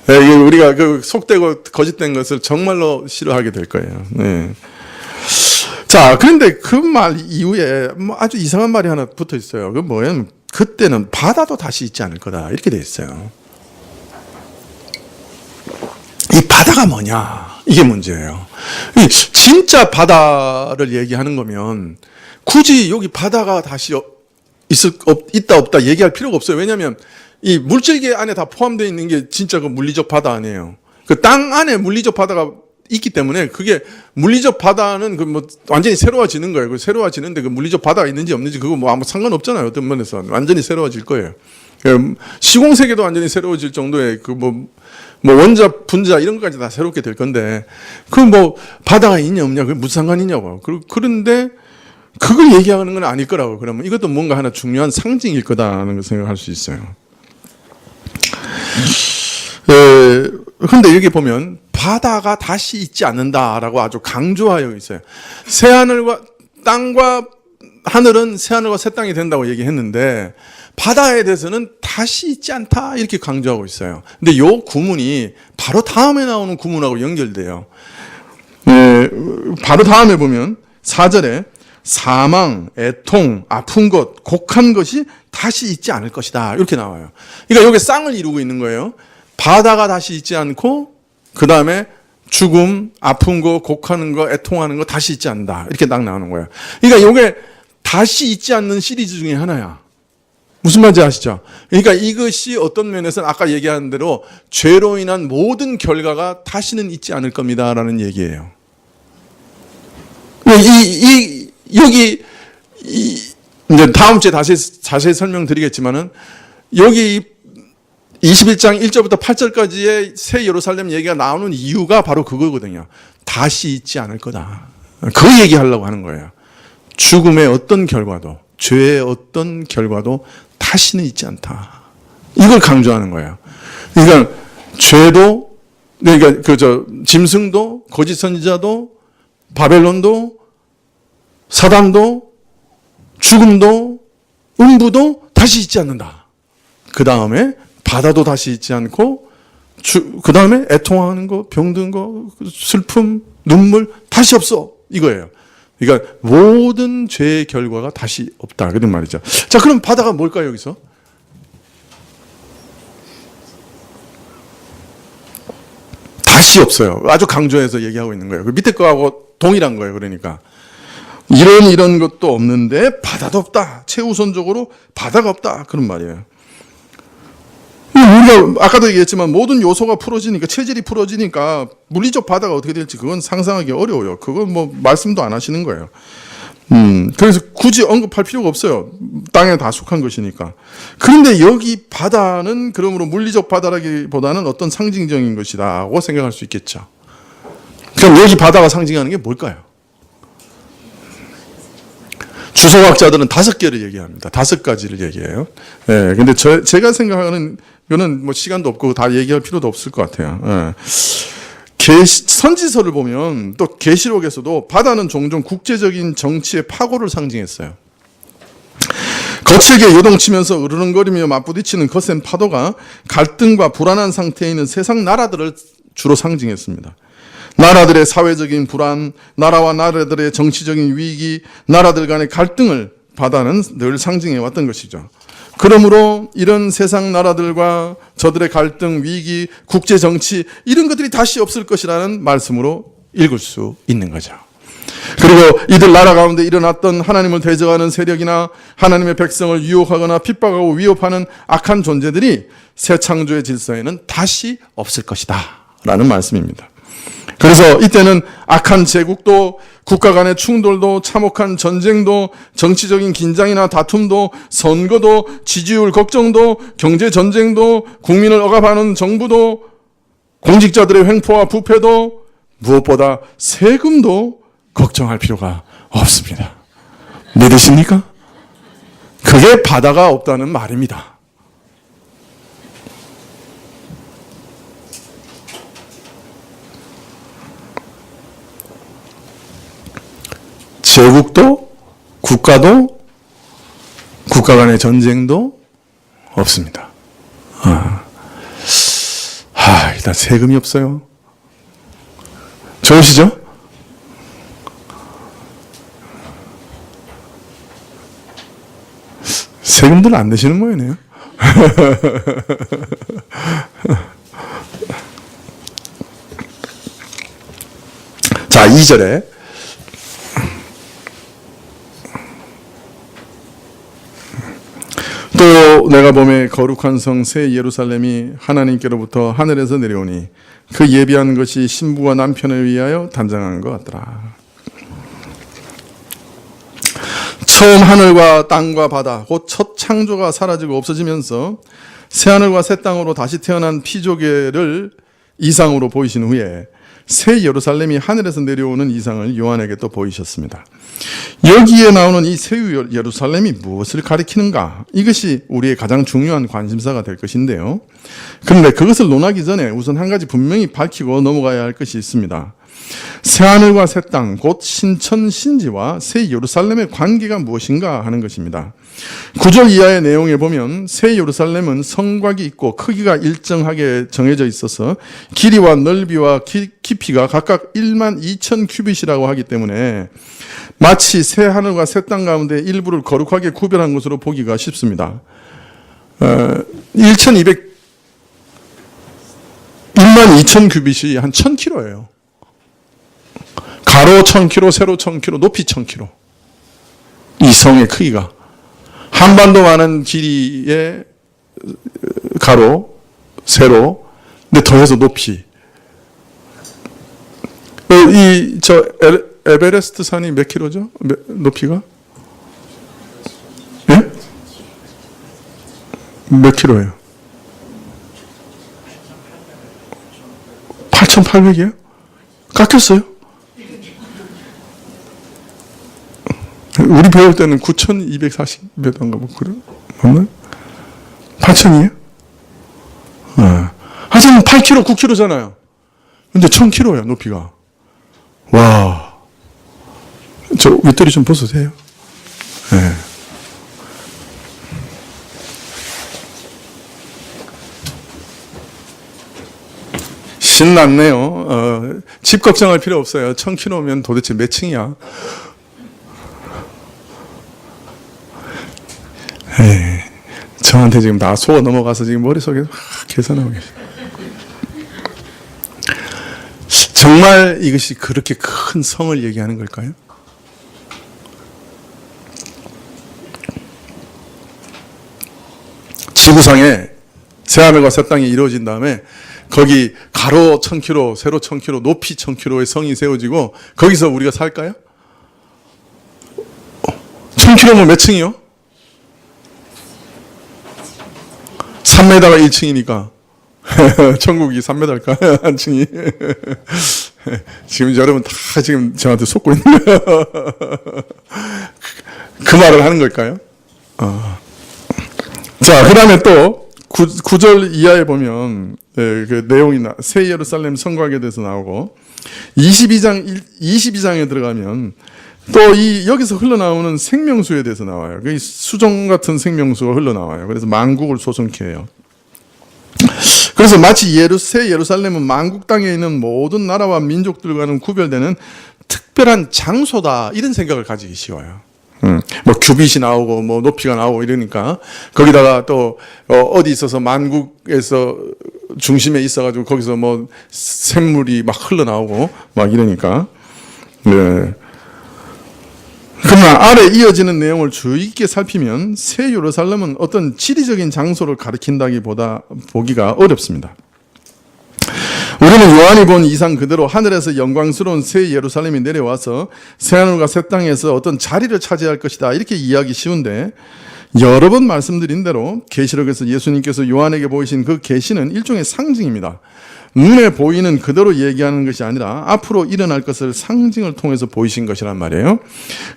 우리가 그 속되고 거짓된 것을 정말로 싫어하게 될 거예요. 네. 자, 그런데 그 말 이후에 아주 이상한 말이 하나 붙어 있어요. 그 뭐냐면, 그때는 바다도 다시 있지 않을 거다. 이렇게 돼 있어요. 이 바다가 뭐냐? 이게 문제예요. 진짜 바다를 얘기하는 거면 굳이 여기 바다가 다시 있다 없다 얘기할 필요가 없어요. 왜냐하면 이 물질계 안에 다 포함되어 있는 게 진짜 그 물리적 바다 아니에요. 그 땅 안에 물리적 바다가 있기 때문에 그게 물리적 바다는 그 뭐 완전히 새로워지는 거예요. 그 새로워지는데 그 물리적 바다가 있는지 없는지 그거 뭐 아무 상관없잖아요. 어떤 면에서 완전히 새로워질 거예요. 시공 세계도 완전히 새로워질 정도의 그 뭐 원자, 분자 이런 것까지 다 새롭게 될 건데 그 뭐 바다가 있냐 없냐 그게 무슨 상관이냐고. 그런데 그걸 얘기하는 건 아닐 거라고. 그러면 이것도 뭔가 하나 중요한 상징일 거다라는 걸 생각할 수 있어요. 근데 여기 보면 바다가 다시 있지 않는다라고 아주 강조하여 있어요. 새하늘과 땅과 하늘은 새하늘과 새 땅이 된다고 얘기했는데 바다에 대해서는 다시 있지 않다 이렇게 강조하고 있어요. 근데 이 구문이 바로 다음에 나오는 구문하고 연결돼요. 바로 다음에 보면 4절에 사망, 애통, 아픈 것, 곡한 것이 다시 있지 않을 것이다 이렇게 나와요. 그러니까 여기 쌍을 이루고 있는 거예요. 바다가 다시 있지 않고 그 다음에 죽음, 아픈 거, 곡하는 거, 애통하는 거 다시 있지 않는다 이렇게 딱 나오는 거예요. 그러니까 이게 다시 있지 않는 시리즈 중에 하나야. 무슨 말인지 아시죠? 그러니까 이것이 어떤 면에서는 아까 얘기한 대로 죄로 인한 모든 결과가 다시는 있지 않을 겁니다라는 얘기예요. 여기 이제 다음 주에 다시 자세히 설명드리겠지만은 여기 21장 1절부터 8절까지의 새 예루살렘 얘기가 나오는 이유가 바로 그거거든요. 다시 있지 않을 거다. 그 얘기하려고 하는 거예요. 죽음의 어떤 결과도, 죄의 어떤 결과도 다시는 있지 않다. 이걸 강조하는 거예요. 그러니까 죄도, 그러니까 짐승도, 거짓 선지자도, 바벨론도, 사단도, 죽음도, 음부도 다시 있지 않는다. 그 다음에 바다도 다시 있지 않고, 그 다음에 애통하는 거, 병든 거, 슬픔, 눈물 다시 없어. 이거예요. 그러니까 모든 죄의 결과가 다시 없다. 그런 말이죠. 자, 그럼 바다가 뭘까요, 여기서? 다시 없어요. 아주 강조해서 얘기하고 있는 거예요. 그 밑에 거하고 동일한 거예요. 그러니까. 이런 것도 없는데 바다도 없다. 최우선적으로 바다가 없다. 그런 말이에요. 우리가 아까도 얘기했지만 모든 요소가 풀어지니까, 체질이 풀어지니까 물리적 바다가 어떻게 될지 그건 상상하기 어려워요. 그건 뭐 말씀도 안 하시는 거예요. 그래서 굳이 언급할 필요가 없어요. 땅에 다 속한 것이니까. 그런데 여기 바다는 그러므로 물리적 바다라기보다는 어떤 상징적인 것이다고 생각할 수 있겠죠. 그럼 여기 바다가 상징하는 게 뭘까요? 주석학자들은 5개를 얘기합니다. 5가지를 얘기해요. 예, 근데 제가 생각하는 거는 뭐 시간도 없고 다 얘기할 필요도 없을 것 같아요. 예. 선지서를 보면 또 계시록에서도 바다는 종종 국제적인 정치의 파고를 상징했어요. 거칠게 요동치면서 으르렁거리며 맞부딪히는 거센 파도가 갈등과 불안한 상태에 있는 세상 나라들을 주로 상징했습니다. 나라들의 사회적인 불안, 나라와 나라들의 정치적인 위기, 나라들 간의 갈등을 바다는 늘 상징해 왔던 것이죠. 그러므로 이런 세상 나라들과 저들의 갈등, 위기, 국제 정치 이런 것들이 다시 없을 것이라는 말씀으로 읽을 수 있는 거죠. 그리고 이들 나라 가운데 일어났던 하나님을 대적하는 세력이나 하나님의 백성을 유혹하거나 핍박하고 위협하는 악한 존재들이 새 창조의 질서에는 다시 없을 것이다 라는 말씀입니다. 그래서 이때는 악한 제국도 국가 간의 충돌도 참혹한 전쟁도 정치적인 긴장이나 다툼도 선거도 지지율 걱정도 경제 전쟁도 국민을 억압하는 정부도 공직자들의 횡포와 부패도 무엇보다 세금도 걱정할 필요가 없습니다. 믿으십니까? 그게 바다가 없다는 말입니다. 제국도 국가도 국가 간의 전쟁도 없습니다. 일단 세금이 없어요. 좋으시죠? 세금들 안 내시는 모양이네요. 자, 2절에 또 내가 보매 거룩한 성 새 예루살렘이 하나님께로부터 하늘에서 내려오니 그 예비한 것이 신부와 남편을 위하여 단장한 것 같더라. 처음 하늘과 땅과 바다 곧 첫 창조가 사라지고 없어지면서 새 하늘과 새 땅으로 다시 태어난 피조개를 이상으로 보이신 후에 새 예루살렘이 하늘에서 내려오는 이상을 요한에게 또 보이셨습니다. 여기에 나오는 이 새 예루살렘이 무엇을 가리키는가? 이것이 우리의 가장 중요한 관심사가 될 것인데요. 그런데 그것을 논하기 전에 우선 한 가지 분명히 밝히고 넘어가야 할 것이 있습니다. 새 하늘과 새 땅, 곧 신천 신지와 새 예루살렘의 관계가 무엇인가 하는 것입니다. 9절 이하의 내용에 보면 새 예루살렘은 성곽이 있고 크기가 일정하게 정해져 있어서 길이와 넓이와 깊이가 각각 1만 2천 큐빗이라고 하기 때문에 마치 새 하늘과 새 땅 가운데 일부를 거룩하게 구별한 것으로 보기가 쉽습니다. 1만 2천 큐빗이 한 1000km예요. 가로 1000km, 세로 1000km, 높이 1000km. 이 성의 크기가. 한반도만한 길이의 가로, 세로, 근데 더해서 높이. 에베레스트 산이 몇 킬로죠? 높이가? 예? 몇 킬로예요? 8,800이에요? 깎였어요? 우리 배울 때는 9,240몇 인가 뭐 그래? 맞나요? 8,000이에요? 하여튼 8km, 9km잖아요. 근데 1000km야 높이가. 와, 저 윗다리 좀 벗어도 돼요? 네. 신났네요. 집 걱정할 필요 없어요. 1000km면 도대체 몇 층이야? 에이, 저한테 지금 다 속아 넘어가서 지금 머릿속에 계산하고 계세요. 정말 이것이 그렇게 큰 성을 얘기하는 걸까요? 지구상에 새하늘과 새 땅이 이루어진 다음에 거기 가로 1000km, 세로 1000km, 높이 1000km의 성이 세워지고 거기서 우리가 살까요? 1000km면 몇 층이요? 3m가 1층이니까 천국이 3m일까? 한 층이. 지금 여러분 다 지금 저한테 속고 있는 거예요. 그 말을 하는 걸까요? 자, 그 다음에 또 9절 이하에 보면 그 내용이 새 예루살렘 성곽에 대해서 나오고 22장에 들어가면 또 여기서 흘러나오는 생명수에 대해서 나와요. 그 수정 같은 생명수가 흘러나와요. 그래서 만국을 소성케 해요. 그래서 마치 새 예루살렘은 만국 땅에 있는 모든 나라와 민족들과는 구별되는 특별한 장소다, 이런 생각을 가지기 쉬워요. 뭐 규빗이 나오고 뭐 높이가 나오고 이러니까 거기다가 또 어디 있어서 만국에서 중심에 있어가지고 거기서 뭐 샘물이 막 흘러나오고 막 이러니까. 네. 그러나 아래 이어지는 내용을 주의 깊게 살피면 새 예루살렘은 어떤 지리적인 장소를 가리킨다기보다 보기가 어렵습니다. 우리는 요한이 본 이상 그대로 하늘에서 영광스러운 새 예루살렘이 내려와서 새하늘과 새 땅에서 어떤 자리를 차지할 것이다, 이렇게 이해하기 쉬운데, 여러 번 말씀드린 대로 계시록에서 예수님께서 요한에게 보이신 그 계시는 일종의 상징입니다. 눈에 보이는 그대로 얘기하는 것이 아니라 앞으로 일어날 것을 상징을 통해서 보이신 것이란 말이에요.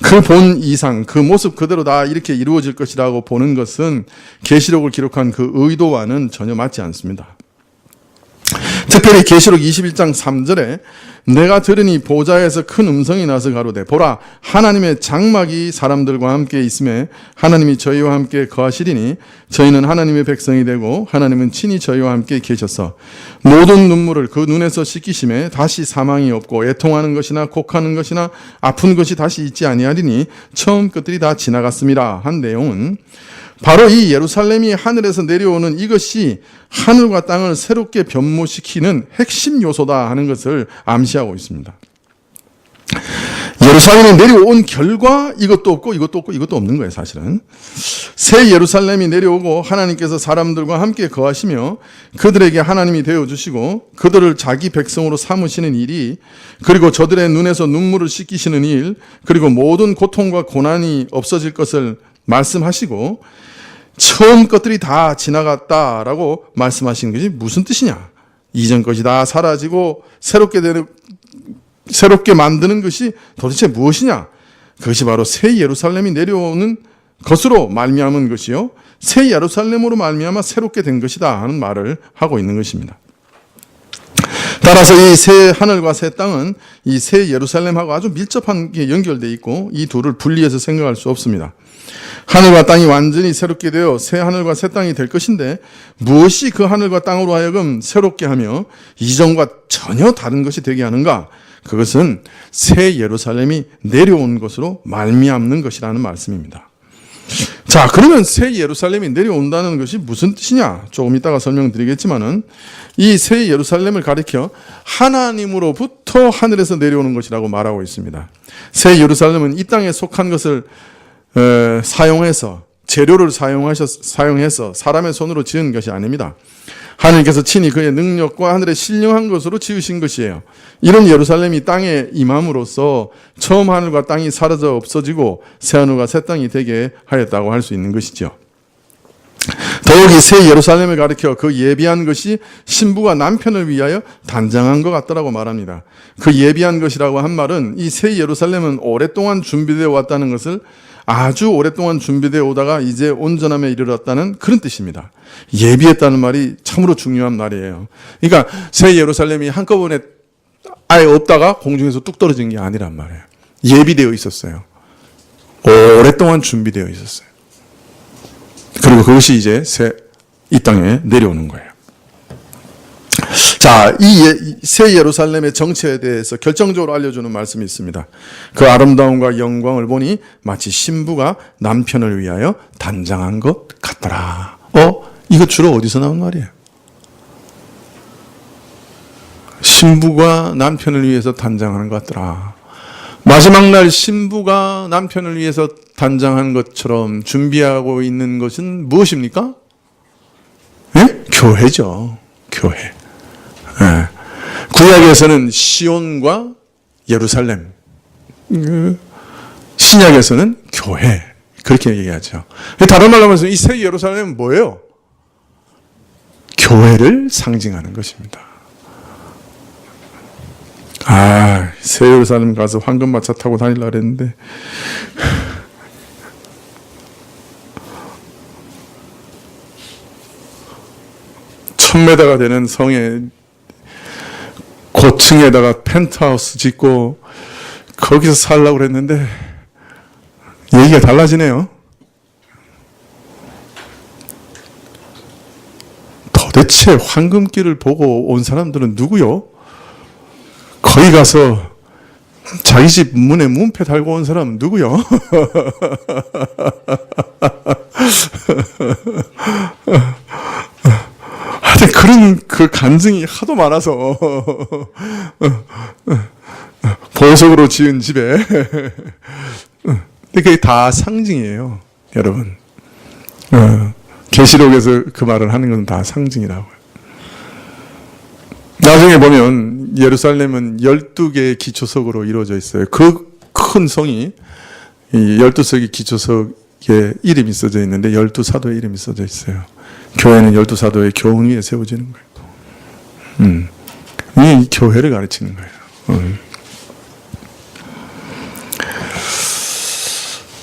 그 본 이상, 그 모습 그대로 다 이렇게 이루어질 것이라고 보는 것은 계시록을 기록한 그 의도와는 전혀 맞지 않습니다. 특별히 계시록 21장 3절에 내가 들으니 보좌에서 큰 음성이 나서 가로되 보라, 하나님의 장막이 사람들과 함께 있음에 하나님이 저희와 함께 거하시리니 저희는 하나님의 백성이 되고 하나님은 친히 저희와 함께 계셔서 모든 눈물을 그 눈에서 씻기심에 다시 사망이 없고 애통하는 것이나 곡하는 것이나 아픈 것이 다시 있지 아니하리니 처음 것들이 다 지나갔음이라 한 내용은 바로 이 예루살렘이 하늘에서 내려오는 이것이 하늘과 땅을 새롭게 변모시키는 핵심 요소다 하는 것을 암시하고 있습니다. 예루살렘이 내려온 결과 이것도 없고 이것도 없고 이것도 없는 거예요, 사실은. 새 예루살렘이 내려오고 하나님께서 사람들과 함께 거하시며 그들에게 하나님이 되어주시고 그들을 자기 백성으로 삼으시는 일이, 그리고 저들의 눈에서 눈물을 씻기시는 일, 그리고 모든 고통과 고난이 없어질 것을 말씀하시고 처음 것들이 다 지나갔다라고 말씀하시는 것이 무슨 뜻이냐? 이전 것이 다 사라지고 새롭게 만드는 것이 도대체 무엇이냐? 그것이 바로 새 예루살렘이 내려오는 것으로 말미암은 것이요, 새 예루살렘으로 말미암아 새롭게 된 것이다 하는 말을 하고 있는 것입니다. 따라서 이 새 하늘과 새 땅은 이 새 예루살렘하고 아주 밀접하게 연결되어 있고 이 둘을 분리해서 생각할 수 없습니다. 하늘과 땅이 완전히 새롭게 되어 새 하늘과 새 땅이 될 것인데 무엇이 그 하늘과 땅으로 하여금 새롭게 하며 이전과 전혀 다른 것이 되게 하는가? 그것은 새 예루살렘이 내려온 것으로 말미암는 것이라는 말씀입니다. 자, 그러면 새 예루살렘이 내려온다는 것이 무슨 뜻이냐? 조금 이따가 설명드리겠지만은 이 새 예루살렘을 가리켜 하나님으로부터 하늘에서 내려오는 것이라고 말하고 있습니다. 새 예루살렘은 이 땅에 속한 것을 사용해서, 재료를 사용해서 사람의 손으로 지은 것이 아닙니다. 하나님께서 친히 그의 능력과 하늘에 신령한 것으로 지으신 것이에요. 이런 예루살렘이 땅에 임함으로써 처음 하늘과 땅이 사라져 없어지고 새 하늘과 새 땅이 되게 하였다고 할 수 있는 것이죠. 더욱이 새 예루살렘을 가리켜 그 예비한 것이 신부가 남편을 위하여 단장한 것 같다라고 말합니다. 그 예비한 것이라고 한 말은 이 새 예루살렘은 오랫동안 준비되어 왔다는 것을, 아주 오랫동안 준비되어 오다가 이제 온전함에 이르렀다는 그런 뜻입니다. 예비했다는 말이 참으로 중요한 말이에요. 그러니까 새 예루살렘이 한꺼번에 아예 없다가 공중에서 뚝 떨어진 게 아니란 말이에요. 예비되어 있었어요. 오랫동안 준비되어 있었어요. 그리고 그것이 이제 이 땅에 내려오는 거예요. 자, 이 새 예루살렘의 정체에 대해서 결정적으로 알려주는 말씀이 있습니다. 그 아름다움과 영광을 보니 마치 신부가 남편을 위하여 단장한 것 같더라. 이거 주로 어디서 나온 말이에요? 신부가 남편을 위해서 단장하는 것 같더라. 마지막 날 신부가 남편을 위해서 단장한 것처럼 준비하고 있는 것은 무엇입니까? 예? 교회죠. 교회. 예. 구약에서는 시온과 예루살렘, 신약에서는 교회, 그렇게 얘기하죠. 다른 말로 하면서 이 새 예루살렘은 뭐예요? 교회를 상징하는 것입니다. 새 예루살렘 가서 황금마차 타고 다니려고 했는데 천메다가 되는 성에 고층에다가 펜트하우스 짓고 거기서 살려고 그랬는데 얘기가 달라지네요. 도대체 황금길을 보고 온 사람들은 누구요? 거기 가서 자기 집 문에 문패 달고 온 사람은 누구요? 하여튼 그런 그 간증이 하도 많아서 보석으로 지은 집에 근데 그게 다 상징이에요, 여러분. 계시록에서 그 말을 하는 건 다 상징이라고요. 나중에 보면 예루살렘은 12개의 기초석으로 이루어져 있어요. 그 큰 성이 이 12석의 기초석에 이름이 써져 있는데 12사도의 이름이 써져 있어요. 교회는 12사도의 교훈 위에 세워지는 거예요. 이 교회를 가르치는 거예요.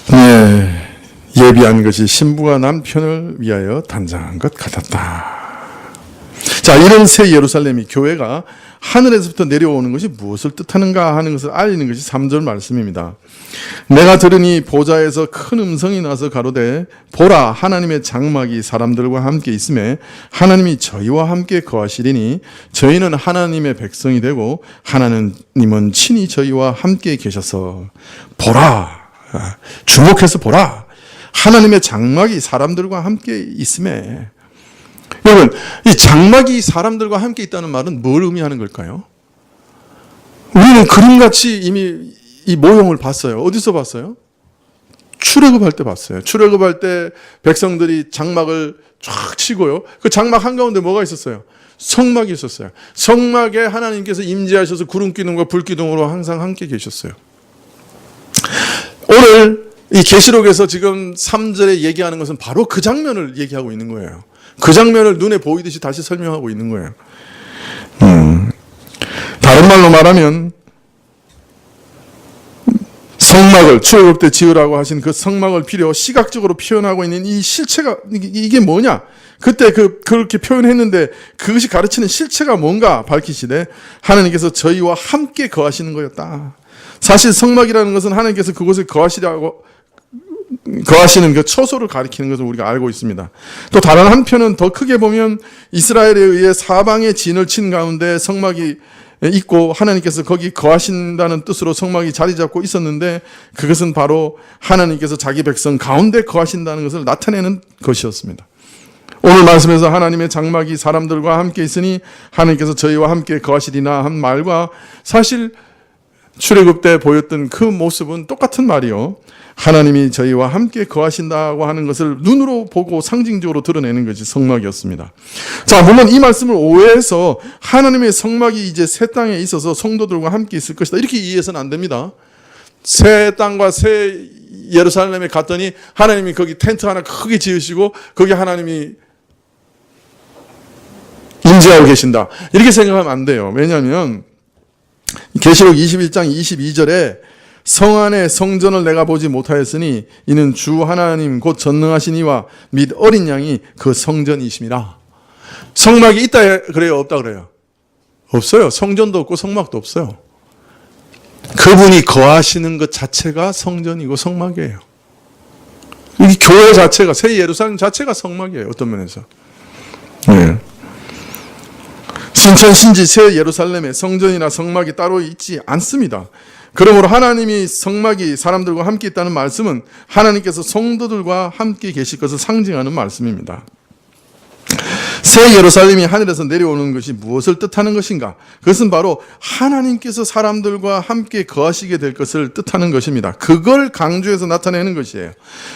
네, 예비한 것이 신부가 남편을 위하여 단장한 것 같았다. 자, 이런 새 예루살렘이, 교회가 하늘에서부터 내려오는 것이 무엇을 뜻하는가 하는 것을 알리는 것이 3절 말씀입니다. 내가 들으니 보좌에서 큰 음성이 나서 가로되 보라, 하나님의 장막이 사람들과 함께 있음에 하나님이 저희와 함께 거하시리니 저희는 하나님의 백성이 되고 하나님은 친히 저희와 함께 계셔서 보라, 주목해서 보라, 하나님의 장막이 사람들과 함께 있음에. 여러분, 이 장막이 사람들과 함께 있다는 말은 뭘 의미하는 걸까요? 우리는 그림같이 이미 이 모형을 봤어요. 어디서 봤어요? 출애굽할 때 봤어요. 출애굽할 때 백성들이 장막을 쫙 치고요. 그 장막 한가운데 뭐가 있었어요? 성막이 있었어요. 성막에 하나님께서 임재하셔서 구름 기둥과 불 기둥으로 항상 함께 계셨어요. 오늘 이 계시록에서 지금 3절에 얘기하는 것은 바로 그 장면을 얘기하고 있는 거예요. 그 장면을 눈에 보이듯이 다시 설명하고 있는 거예요. 다른 말로 말하면 성막을 출애굽 때 지으라고 하신 그 성막을 시각적으로 표현하고 있는 이 실체가 이게 뭐냐? 그때 그렇게 표현했는데 그것이 가르치는 실체가 뭔가 밝히시되 하나님께서 저희와 함께 거하시는 거였다. 사실 성막이라는 것은 하나님께서 그곳에 거하시는 그 처소를 가리키는 것을 우리가 알고 있습니다. 또 다른 한편은 더 크게 보면 이스라엘에 의해 사방에 진을 친 가운데 성막이 있고 하나님께서 거기 거하신다는 뜻으로 성막이 자리 잡고 있었는데 그것은 바로 하나님께서 자기 백성 가운데 거하신다는 것을 나타내는 것이었습니다. 오늘 말씀에서 하나님의 장막이 사람들과 함께 있으니 하나님께서 저희와 함께 거하시리나 한 말과 사실 출애굽 때 보였던 그 모습은 똑같은 말이요. 하나님이 저희와 함께 거하신다고 하는 것을 눈으로 보고 상징적으로 드러내는 것이 성막이었습니다. 자, 물론 이 말씀을 오해해서 하나님의 성막이 이제 새 땅에 있어서 성도들과 함께 있을 것이다, 이렇게 이해해서는 안 됩니다. 새 땅과 새 예루살렘에 갔더니 하나님이 거기 텐트 하나 크게 지으시고 거기 하나님이 임재하고 계신다, 이렇게 생각하면 안 돼요. 왜냐하면 계시록 21장 22절에 성 안에 성전을 내가 보지 못하였으니 이는 주 하나님 곧 전능하신 이와 및 어린 양이 그 성전이심이라. 성막이 있다 그래요, 없다 그래요? 없어요. 성전도 없고 성막도 없어요. 그분이 거하시는 것 자체가 성전이고 성막이에요. 이 교회 자체가, 새 예루살렘 자체가 성막이에요, 어떤 면에서. 네. 신천 신지 새 예루살렘에 성전이나 성막이 따로 있지 않습니다. 그러므로 하나님이 성막이 사람들과 함께 있다는 말씀은 하나님께서 성도들과 함께 계실 것을 상징하는 말씀입니다. 새 예루살렘이 하늘에서 내려오는 것이 무엇을 뜻하는 것인가? 그것은 바로 하나님께서 사람들과 함께 거하시게 될 것을 뜻하는 것입니다. 그걸 강조해서 나타내는 것이에요.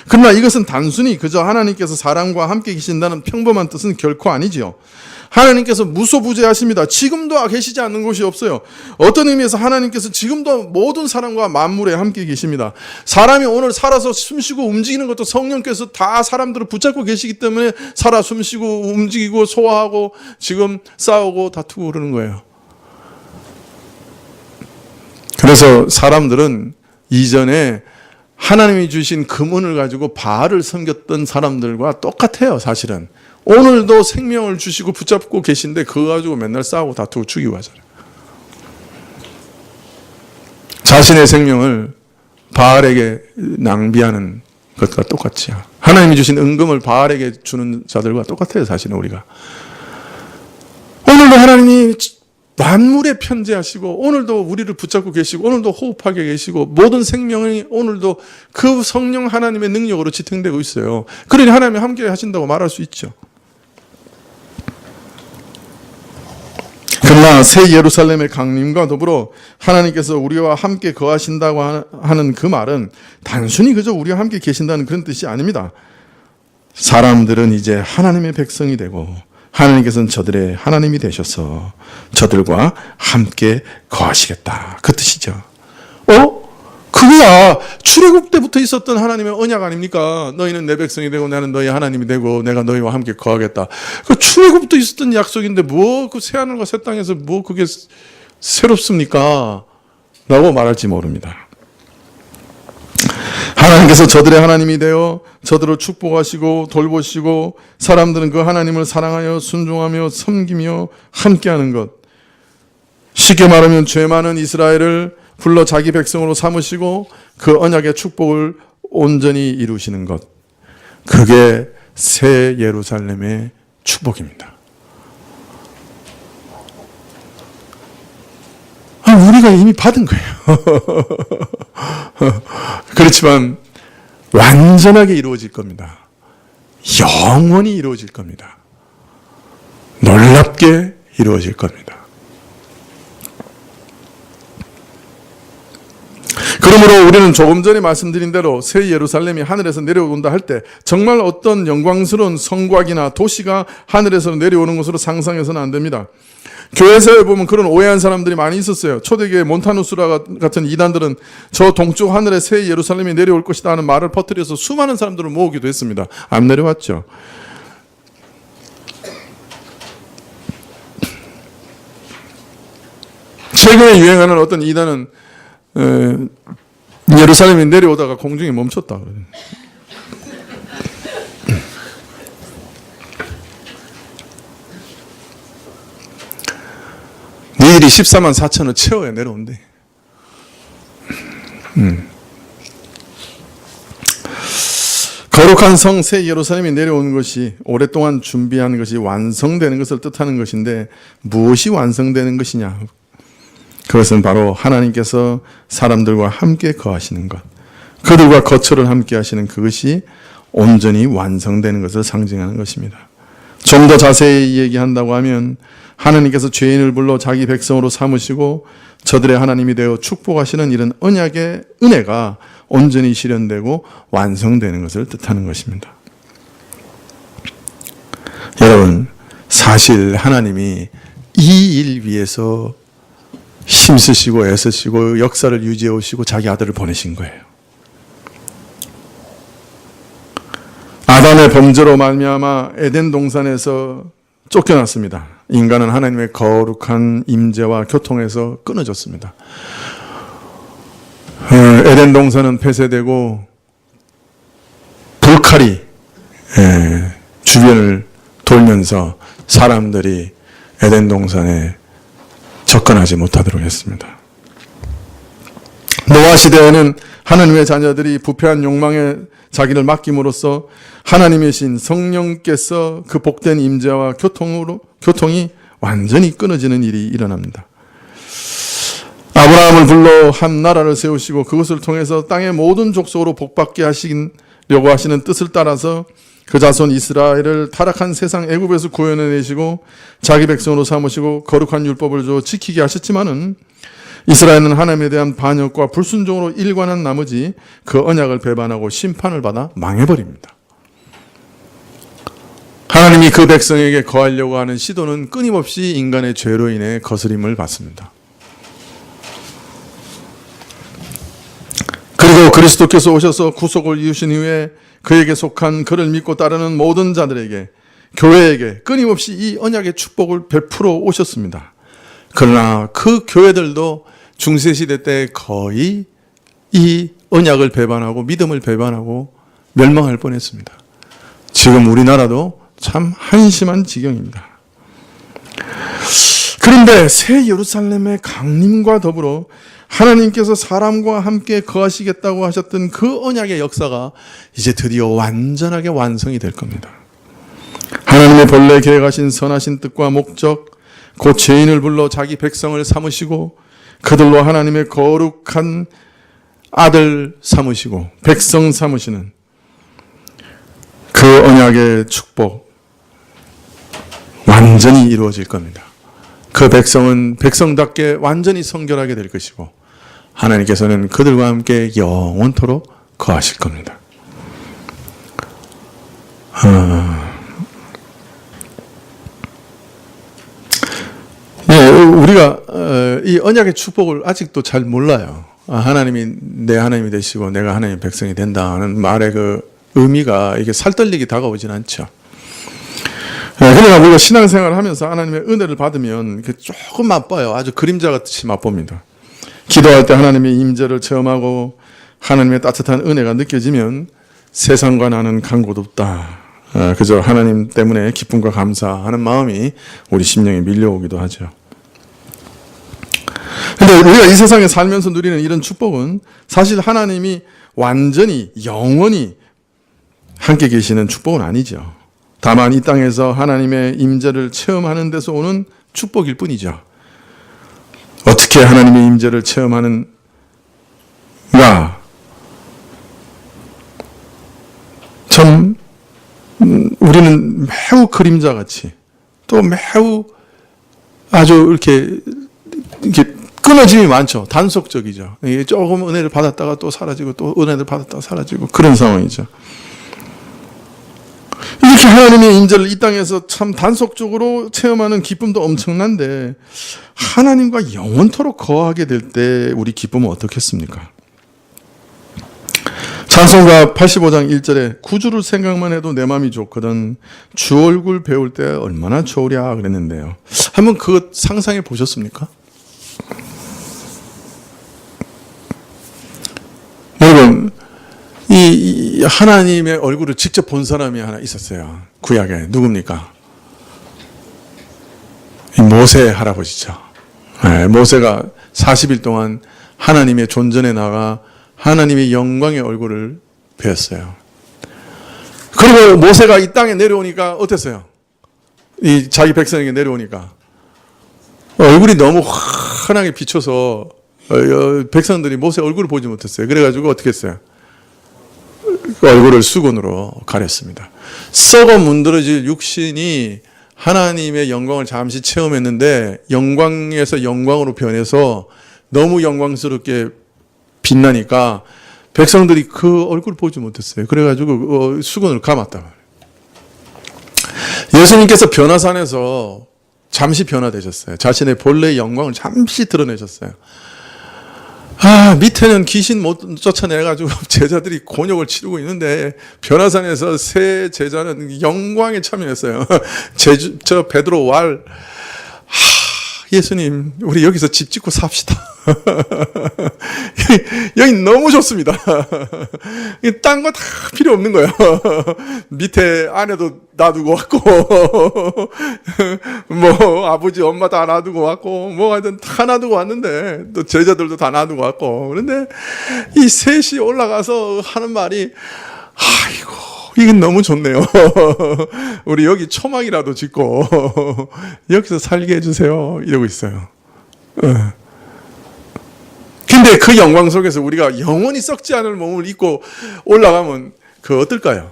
그러나 이것은 단순히 그저 하나님께서 사람과 함께 계신다는 평범한 뜻은 결코 아니지요. 하나님께서 무소부재하십니다. 지금도 계시지 않는 곳이 없어요. 어떤 의미에서 하나님께서 지금도 모든 사람과 만물에 함께 계십니다. 사람이 오늘 살아서 숨쉬고 움직이는 것도 성령께서 다 사람들을 붙잡고 계시기 때문에 살아 숨쉬고 움직이고 소화하고 지금 싸우고 다투고 그러는 거예요. 그래서 사람들은 이전에 하나님이 주신 금은을 가지고 바알을 섬겼던 사람들과 똑같아요, 사실은. 오늘도 생명을 주시고 붙잡고 계신데 그거 가지고 맨날 싸우고 다투고 죽이고 하잖아요. 자신의 생명을 바알에게 낭비하는 것과 똑같지요. 하나님이 주신 은금을 바알에게 주는 자들과 똑같아요, 사실은 우리가. 오늘도 하나님이 만물에 편재하시고 오늘도 우리를 붙잡고 계시고 오늘도 호흡하게 계시고 모든 생명이 오늘도 그 성령 하나님의 능력으로 지탱되고 있어요. 그러니 하나님이 함께 하신다고 말할 수 있죠. 그러나 새 예루살렘의 강림과 더불어 하나님께서 우리와 함께 거하신다고 하는 그 말은 단순히 그저 우리와 함께 계신다는 그런 뜻이 아닙니다. 사람들은 이제 하나님의 백성이 되고 하나님께서는 저들의 하나님이 되셔서 저들과 함께 거하시겠다. 그 뜻이죠. 그거야 출애굽 때부터 있었던 하나님의 언약 아닙니까? 너희는 내 백성이 되고 나는 너희 하나님이 되고 내가 너희와 함께 거하겠다. 그 출애굽부터 있었던 약속인데 뭐 그 새하늘과 새 땅에서 뭐 그게 새롭습니까? 라고 말할지 모릅니다. 하나님께서 저들의 하나님이 되어 저들을 축복하시고 돌보시고 사람들은 그 하나님을 사랑하여 순종하며 섬기며 함께하는 것. 쉽게 말하면 죄 많은 이스라엘을 불러 자기 백성으로 삼으시고 그 언약의 축복을 온전히 이루시는 것. 그게 새 예루살렘의 축복입니다. 우리가 이미 받은 거예요. 그렇지만 완전하게 이루어질 겁니다. 영원히 이루어질 겁니다. 놀랍게 이루어질 겁니다. 그러므로 우리는 조금 전에 말씀드린 대로 새 예루살렘이 하늘에서 내려온다 할 때 정말 어떤 영광스러운 성곽이나 도시가 하늘에서 내려오는 것으로 상상해서는 안 됩니다. 교회사에 보면 그런 오해한 사람들이 많이 있었어요. 초대교회 몬타누스라 같은 이단들은 저 동쪽 하늘에 새 예루살렘이 내려올 것이다 하는 말을 퍼뜨려서 수많은 사람들을 모으기도 했습니다. 안 내려왔죠. 최근에 유행하는 어떤 이단은 예루살렘이 내려오다가 공중에 멈췄다. 니들이 14만 4천을 채워야 내려온대. 거룩한 성 새 예루살렘이 내려오는 것이 오랫동안 준비한 것이 완성되는 것을 뜻하는 것인데 무엇이 완성되는 것이냐? 그것은 바로 하나님께서 사람들과 함께 거하시는 것, 그들과 거처를 함께 하시는 그것이 온전히 완성되는 것을 상징하는 것입니다. 좀 더 자세히 얘기한다고 하면 하나님께서 죄인을 불러 자기 백성으로 삼으시고 저들의 하나님이 되어 축복하시는 이런 언약의 은혜가 온전히 실현되고 완성되는 것을 뜻하는 것입니다. 여러분, 사실 하나님이 이 일 위해서 힘쓰시고 애쓰시고 역사를 유지해 오시고 자기 아들을 보내신 거예요. 아담의 범죄로 말미암아 에덴 동산에서 쫓겨났습니다. 인간은 하나님의 거룩한 임재와 교통에서 끊어졌습니다. 에덴 동산은 폐쇄되고 불칼이 주변을 돌면서 사람들이 에덴 동산에 접근하지 못하도록 했습니다. 노아 시대에는 하나님의 자녀들이 부패한 욕망에 자기를 맡김으로써 하나님의 신 성령께서 그 복된 임재와 교통이 완전히 끊어지는 일이 일어납니다. 아브라함을 불러 한 나라를 세우시고 그것을 통해서 땅의 모든 족속으로 복받게 하시려고 하시는 뜻을 따라서 그 자손 이스라엘을 타락한 세상 애굽에서 구원해내시고 자기 백성으로 삼으시고 거룩한 율법을 줘 지키게 하셨지만은 이스라엘은 하나님에 대한 반역과 불순종으로 일관한 나머지 그 언약을 배반하고 심판을 받아 망해버립니다. 하나님이 그 백성에게 거하려고 하는 시도는 끊임없이 인간의 죄로 인해 거스림을 받습니다. 그리고 그리스도께서 오셔서 구속을 이루신 이후에 그에게 속한 그를 믿고 따르는 모든 자들에게, 교회에게 끊임없이 이 언약의 축복을 베풀어 오셨습니다. 그러나 그 교회들도 중세시대 때 거의 이 언약을 배반하고 믿음을 배반하고 멸망할 뻔했습니다. 지금 우리나라도 참 한심한 지경입니다. 그런데 새 예루살렘의 강림과 더불어 하나님께서 사람과 함께 거하시겠다고 하셨던 그 언약의 역사가 이제 드디어 완전하게 완성이 될 겁니다. 하나님의 본래 계획하신 선하신 뜻과 목적, 곧 죄인을 불러 자기 백성을 삼으시고 그들로 하나님의 거룩한 아들 삼으시고 백성 삼으시는 그 언약의 축복 완전히 이루어질 겁니다. 그 백성은 백성답게 완전히 성결하게 될 것이고 하나님께서는 그들과 함께 영원토록 거하실 겁니다. 우리가 이 언약의 축복을 아직도 잘 몰라요. 하나님이 내 하나님이 되시고 내가 하나님의 백성이 된다는 말의 그 의미가 이게 살떨리게 다가오진 않죠. 그러나 우리가 신앙생활을 하면서 하나님의 은혜를 받으면 조금 맛봐요. 아주 그림자 같이 맛봅니다. 기도할 때 하나님의 임재를 체험하고 하나님의 따뜻한 은혜가 느껴지면 세상과 나는 간 곳 없다. 그저 하나님 때문에 기쁨과 감사하는 마음이 우리 심령에 밀려오기도 하죠. 그런데 우리가 이 세상에 살면서 누리는 이런 축복은 사실 하나님이 완전히 영원히 함께 계시는 축복은 아니죠. 다만 이 땅에서 하나님의 임재를 체험하는 데서 오는 축복일 뿐이죠. 어떻게 하나님의 임재를 체험하는가? 참 우리는 매우 그림자같이 또 매우 아주 이렇게 끊어짐이 많죠. 단속적이죠. 조금 은혜를 받았다가 또 사라지고 또 은혜를 받았다가 사라지고 그런 상황이죠. 이렇게 하나님의 임재를 이 땅에서 참 단속적으로 체험하는 기쁨도 엄청난데 하나님과 영원토록 거하게 될 때 우리 기쁨은 어떻겠습니까? 찬송가 85장 1절에 구주를 생각만 해도 내 마음이 좋거든 주 얼굴 배울 때 얼마나 좋으랴 그랬는데요. 한번 그것 상상해 보셨습니까? 여러분 이 하나님의 얼굴을 직접 본 사람이 하나 있었어요. 구약에 누굽니까? 이 모세 할아버지죠. 네, 모세가 40일 동안 하나님의 존전에 나가 하나님의 영광의 얼굴을 배웠어요. 그리고 모세가 이 땅에 내려오니까 어땠어요? 이 자기 백성에게 내려오니까 얼굴이 너무 환하게 비춰서 백성들이 모세 얼굴을 보지 못했어요. 그래가지고 어떻게 했어요? 그 얼굴을 수건으로 가렸습니다. 썩어 문드러질 육신이 하나님의 영광을 잠시 체험했는데 영광에서 영광으로 변해서 너무 영광스럽게 빛나니까 백성들이 그 얼굴을 보지 못했어요. 그래가지고 수건으로 감았다. 예수님께서 변화산에서 잠시 변화되셨어요. 자신의 본래의 영광을 잠시 드러내셨어요. 밑에는 귀신 못 쫓아내가지고 제자들이 곤욕을 치르고 있는데 변화산에서 새 제자는 영광에 참여했어요. 저 베드로 왈, 예수님, 우리 여기서 집 짓고 삽시다. 여기 너무 좋습니다. 딴 거 다 필요 없는 거예요. 밑에 아내도 놔두고 왔고, 뭐, 아버지, 엄마 다 놔두고 왔고, 뭐 하여튼 다 놔두고 왔는데, 또 제자들도 다 놔두고 왔고, 그런데 이 셋이 올라가서 하는 말이, 아이고, 이건 너무 좋네요. 우리 여기 초막이라도 짓고 여기서 살게 해주세요. 이러고 있어요. 근데 그 영광 속에서 우리가 영원히 썩지 않을 몸을 입고 올라가면 그 어떨까요?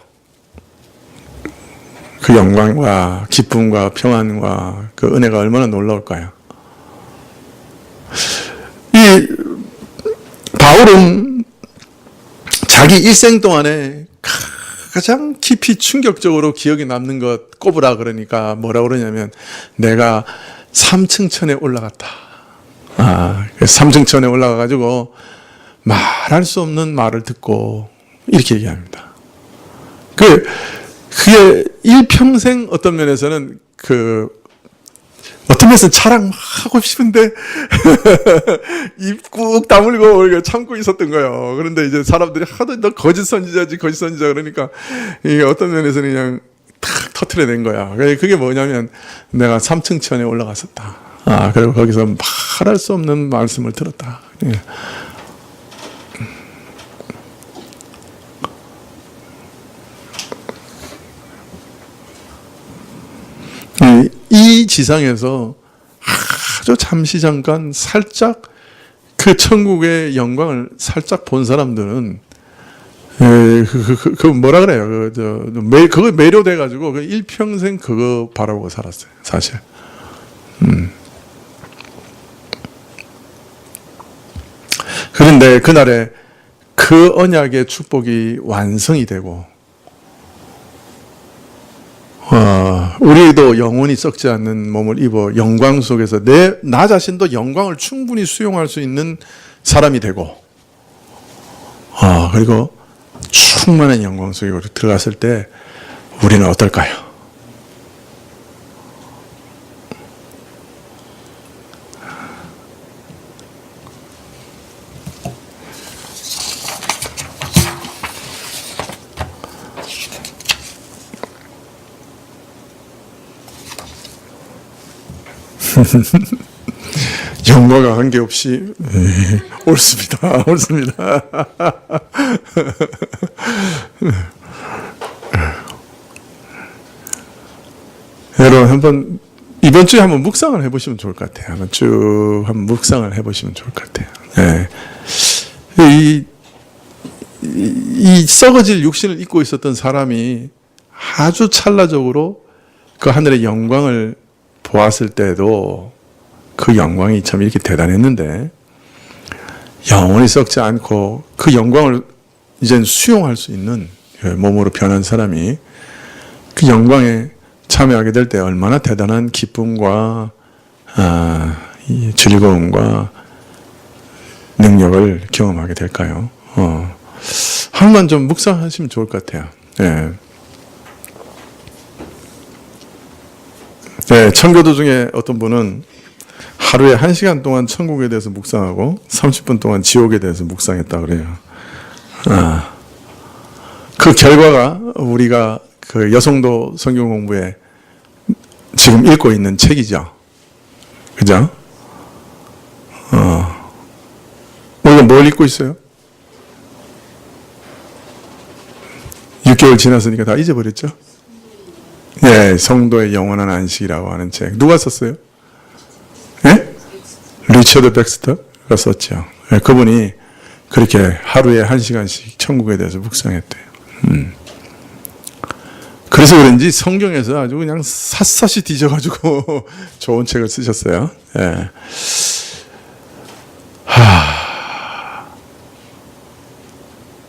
그 영광과 기쁨과 평안과 그 은혜가 얼마나 놀라울까요? 이 바울은 자기 일생 동안에 가장 깊이 충격적으로 기억에 남는 것 꼽으라 그러니까 뭐라 그러냐면 내가 3층 천에 올라갔다. 3층 천에 올라가가지고 말할 수 없는 말을 듣고 이렇게 얘기합니다. 그게 일평생 어떤 면에서는 어떤 면에서는 자랑하고 싶은데 입 꾹 다물고 참고 있었던 거예요. 그런데 이제 사람들이 하도 너 거짓 선지자지 거짓 선지자 그러니까 이게 어떤 면에서는 그냥 탁 터트려낸 거야. 그게 뭐냐면 내가 3층 천에 올라갔었다. 그리고 거기서 말할 수 없는 말씀을 들었다. 예. 이 지상에서 아주 잠시 잠깐 살짝 그 천국의 영광을 살짝 본 사람들은 뭐라 그래요? 그거 매료돼가지고 일평생 그거 바라보고 살았어요. 사실. 그런데 그날에 그 언약의 축복이 완성이 되고 우리도 영원히 썩지 않는 몸을 입어 영광 속에서 나 자신도 영광을 충분히 수용할 수 있는 사람이 되고 그리고 충만한 영광 속에 들어갔을 때 우리는 어떨까요? 영광과 관계없이 옳습니다. 옳습니다. 여러분 한번 이번 주에 한번 묵상을 해보시면 좋을 것 같아요. 한번 묵상을 해보시면 좋을 것 같아요. 네. 이 썩어질 육신을 입고 있었던 사람이 아주 찰나적으로 그 하늘의 영광을 보았을 때도 그 영광이 참 이렇게 대단했는데 영원히 썩지 않고 그 영광을 이젠 수용할 수 있는 몸으로 변한 사람이 그 영광에 참여하게 될 때 얼마나 대단한 기쁨과 즐거움과 능력을 경험하게 될까요? 한번 좀 묵상하시면 좋을 것 같아요. 네. 네, 청교도 중에 어떤 분은 하루에 1시간 동안 천국에 대해서 묵상하고 30분 동안 지옥에 대해서 묵상했다 그래요. 그 결과가 우리가 그 여성도 성경 공부에 지금 읽고 있는 책이죠. 그죠? 우리가 뭘 읽고 있어요? 6개월 지났으니까 다 잊어버렸죠? 네, 성도의 영원한 안식이라고 하는 책. 누가 썼어요? 네? 리처드 백스터가 썼죠. 네, 그분이 그렇게 하루에 1시간씩 천국에 대해서 묵상했대요. 그래서 그런지 성경에서 아주 그냥 샅샅이 뒤져가지고 좋은 책을 쓰셨어요. 네.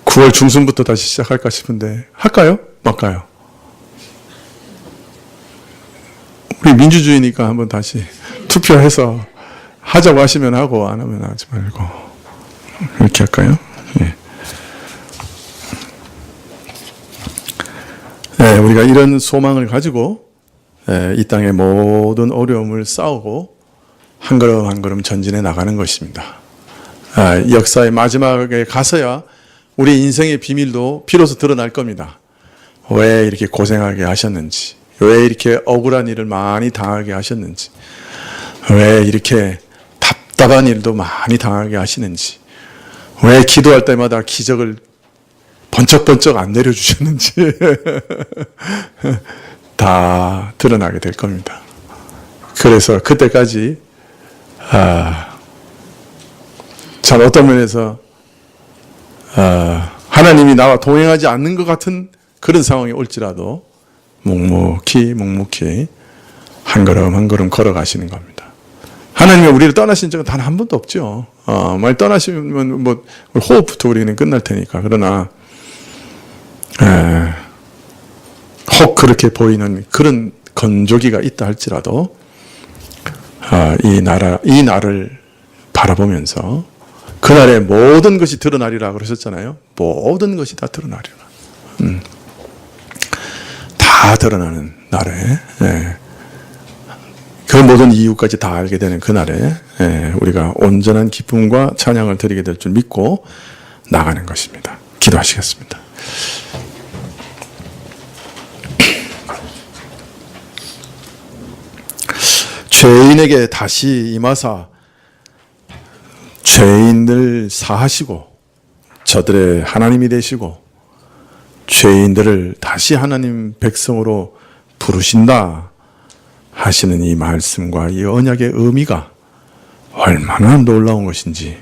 9월 중순부터 다시 시작할까 싶은데 할까요? 말까요? 우리 민주주의니까 한번 다시 투표해서 하자고 하시면 하고 안 하면 하지 말고 이렇게 할까요? 네. 네, 우리가 이런 소망을 가지고 이 땅의 모든 어려움을 싸우고 한 걸음 한 걸음 전진해 나가는 것입니다. 역사의 마지막에 가서야 우리 인생의 비밀도 비로소 드러날 겁니다. 왜 이렇게 고생하게 하셨는지, 왜 이렇게 억울한 일을 많이 당하게 하셨는지, 왜 이렇게 답답한 일도 많이 당하게 하시는지, 왜 기도할 때마다 기적을 번쩍번쩍 안 내려주셨는지 다 드러나게 될 겁니다. 그래서 그때까지 참 어떤 면에서 하나님이 나와 동행하지 않는 것 같은 그런 상황이 올지라도 묵묵히 한 걸음 한 걸음 걸어가시는 겁니다. 하나님이 우리를 떠나신 적은 단 한 번도 없죠. 만약 떠나시면 뭐 호흡부터 우리는 끝날 테니까. 그러나 혹 그렇게 보이는 그런 건조기가 있다 할지라도 이 나를 바라보면서 그날에 모든 것이 드러나리라 그러셨잖아요. 모든 것이 다 드러나리라. 다 드러나는 날에 그 모든 이유까지 다 알게 되는 그날에 우리가 온전한 기쁨과 찬양을 드리게 될 줄 믿고 나가는 것입니다. 기도하시겠습니다. 죄인에게 다시 임하사 죄인들 사하시고 저들의 하나님이 되시고 죄인들을 다시 하나님 백성으로 부르신다 하시는 이 말씀과 이 언약의 의미가 얼마나 놀라운 것인지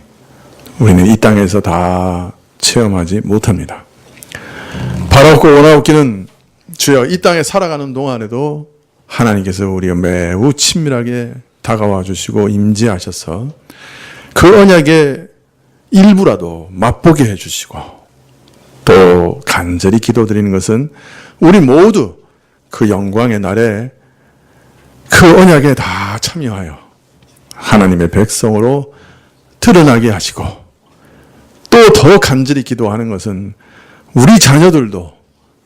우리는 이 땅에서 다 체험하지 못합니다. 바라옵고 원하옵기는 주여 이 땅에 살아가는 동안에도 하나님께서 우리가 매우 친밀하게 다가와 주시고 임재하셔서 그 언약의 일부라도 맛보게 해주시고 또 간절히 기도드리는 것은 우리 모두 그 영광의 날에 그 언약에 다 참여하여 하나님의 백성으로 드러나게 하시고 또 더 간절히 기도하는 것은 우리 자녀들도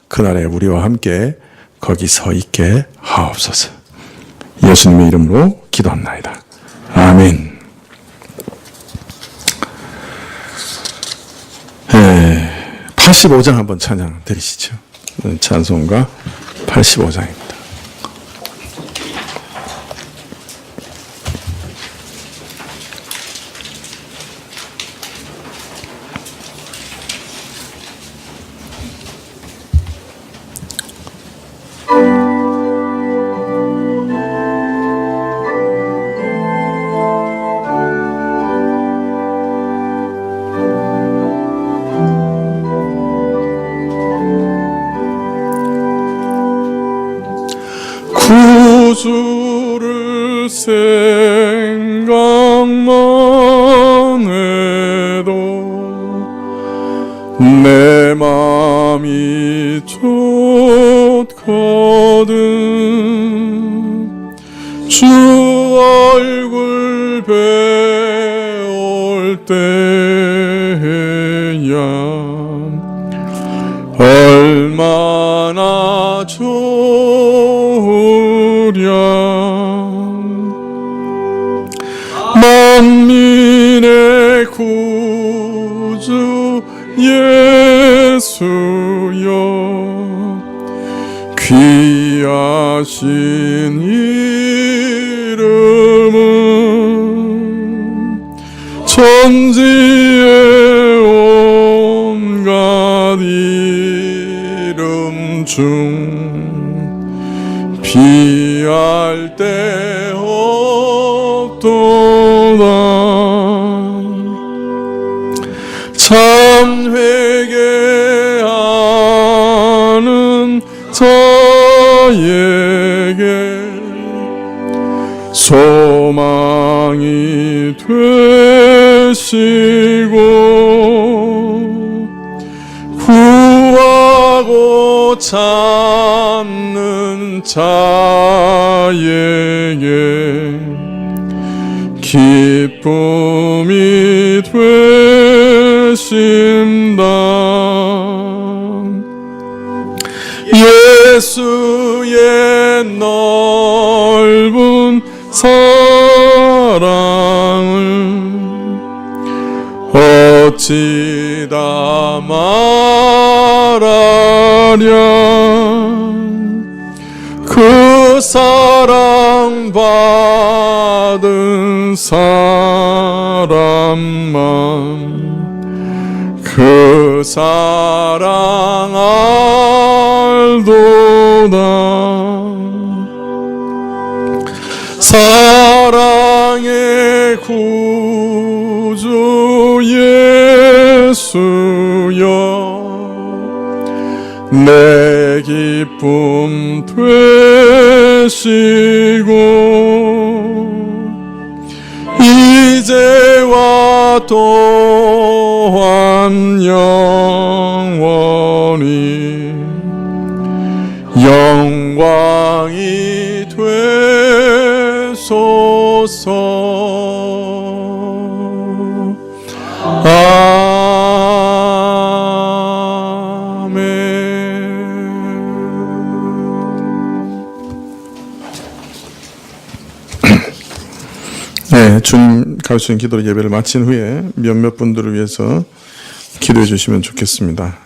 그날에 우리와 함께 거기 서 있게 하옵소서. 예수님의 이름으로 기도합나이다. 아멘. 85장 한번 찬양 드리시죠. 찬송가 85장입니다. 구주를 생각만 해도 내 맘이 좋거든. 주 얼굴 배울 때야 얼마나 좋으랴. 만민의 구주 예수여 귀하신 이름은 천지의 온갖 이름 중 비할 데 없도다. 참 회개하는 자에게 소망이 되시고 구하고 찾는 자에게 기쁨이 되신다. 예수의 넓은 사랑을 어찌 다 말하랴. 그 사랑 받은 사람만 그 사랑 알도다. 사랑의 구주 예수여 내 기쁨 되시고 이제와 또한 영원히 영광이 되소서. 네, 주님 가르치는 기도로 예배를 마친 후에 몇몇 분들을 위해서 기도해 주시면 좋겠습니다.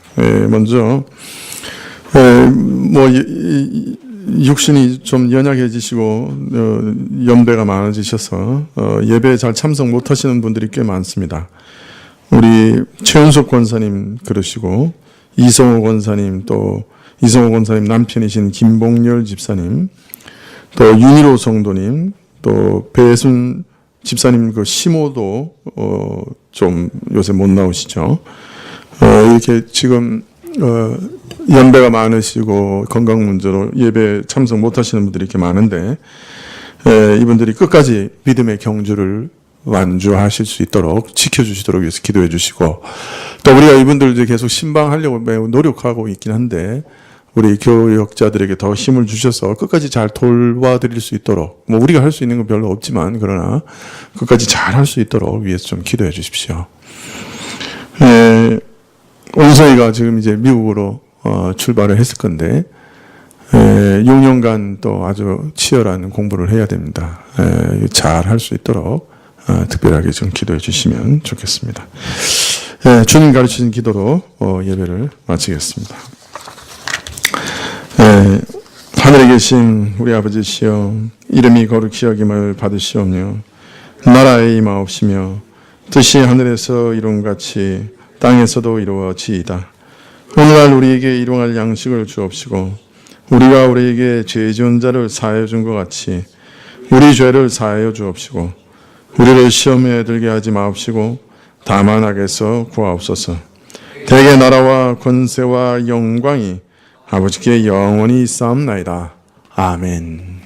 먼저 육신이 좀 연약해지시고 연배가 많아지셔서 예배에 잘 참석 못하시는 분들이 꽤 많습니다. 우리 최은석 권사님 그러시고 이성호 권사님, 또 이성호 권사님 남편이신 김봉열 집사님, 또 윤희로 성도님, 또 배순 집사님 그 시모도 좀 요새 못 나오시죠. 이렇게 지금 연배가 많으시고 건강 문제로 예배 참석 못하시는 분들이 이렇게 많은데 이분들이 끝까지 믿음의 경주를 완주하실 수 있도록 지켜주시도록 위해서 기도해 주시고, 또 우리가 이분들 이제 계속 신방하려고 매우 노력하고 있긴 한데 우리 교역자들에게 더 힘을 주셔서 끝까지 잘 돌봐드릴 수 있도록, 뭐 우리가 할 수 있는 건 별로 없지만 그러나 끝까지 잘 할 수 있도록 위해서 좀 기도해 주십시오. 온서이가 지금 이제 미국으로 출발을 했을 건데 6년간 또 아주 치열한 공부를 해야 됩니다. 잘 할 수 있도록 특별하게 좀 기도해 주시면 좋겠습니다. 주님 가르치신 기도로 예배를 마치겠습니다. 하늘에 계신 우리 아버지시여, 이름이 거룩히 여김을 받으시오며 나라의 임하옵시며 뜻이 하늘에서 이룬같이 땅에서도 이루어지이다. 오늘날 우리에게 일용할 양식을 주옵시고 우리가 우리에게 죄 지은 자를 사하여 준 것 같이 우리 죄를 사하여 주옵시고 우리를 시험에 들게 하지 마옵시고 다만 악에서 구하옵소서. 대개 나라와 권세와 영광이 아버지께 영원히 있사옵나이다. 아멘.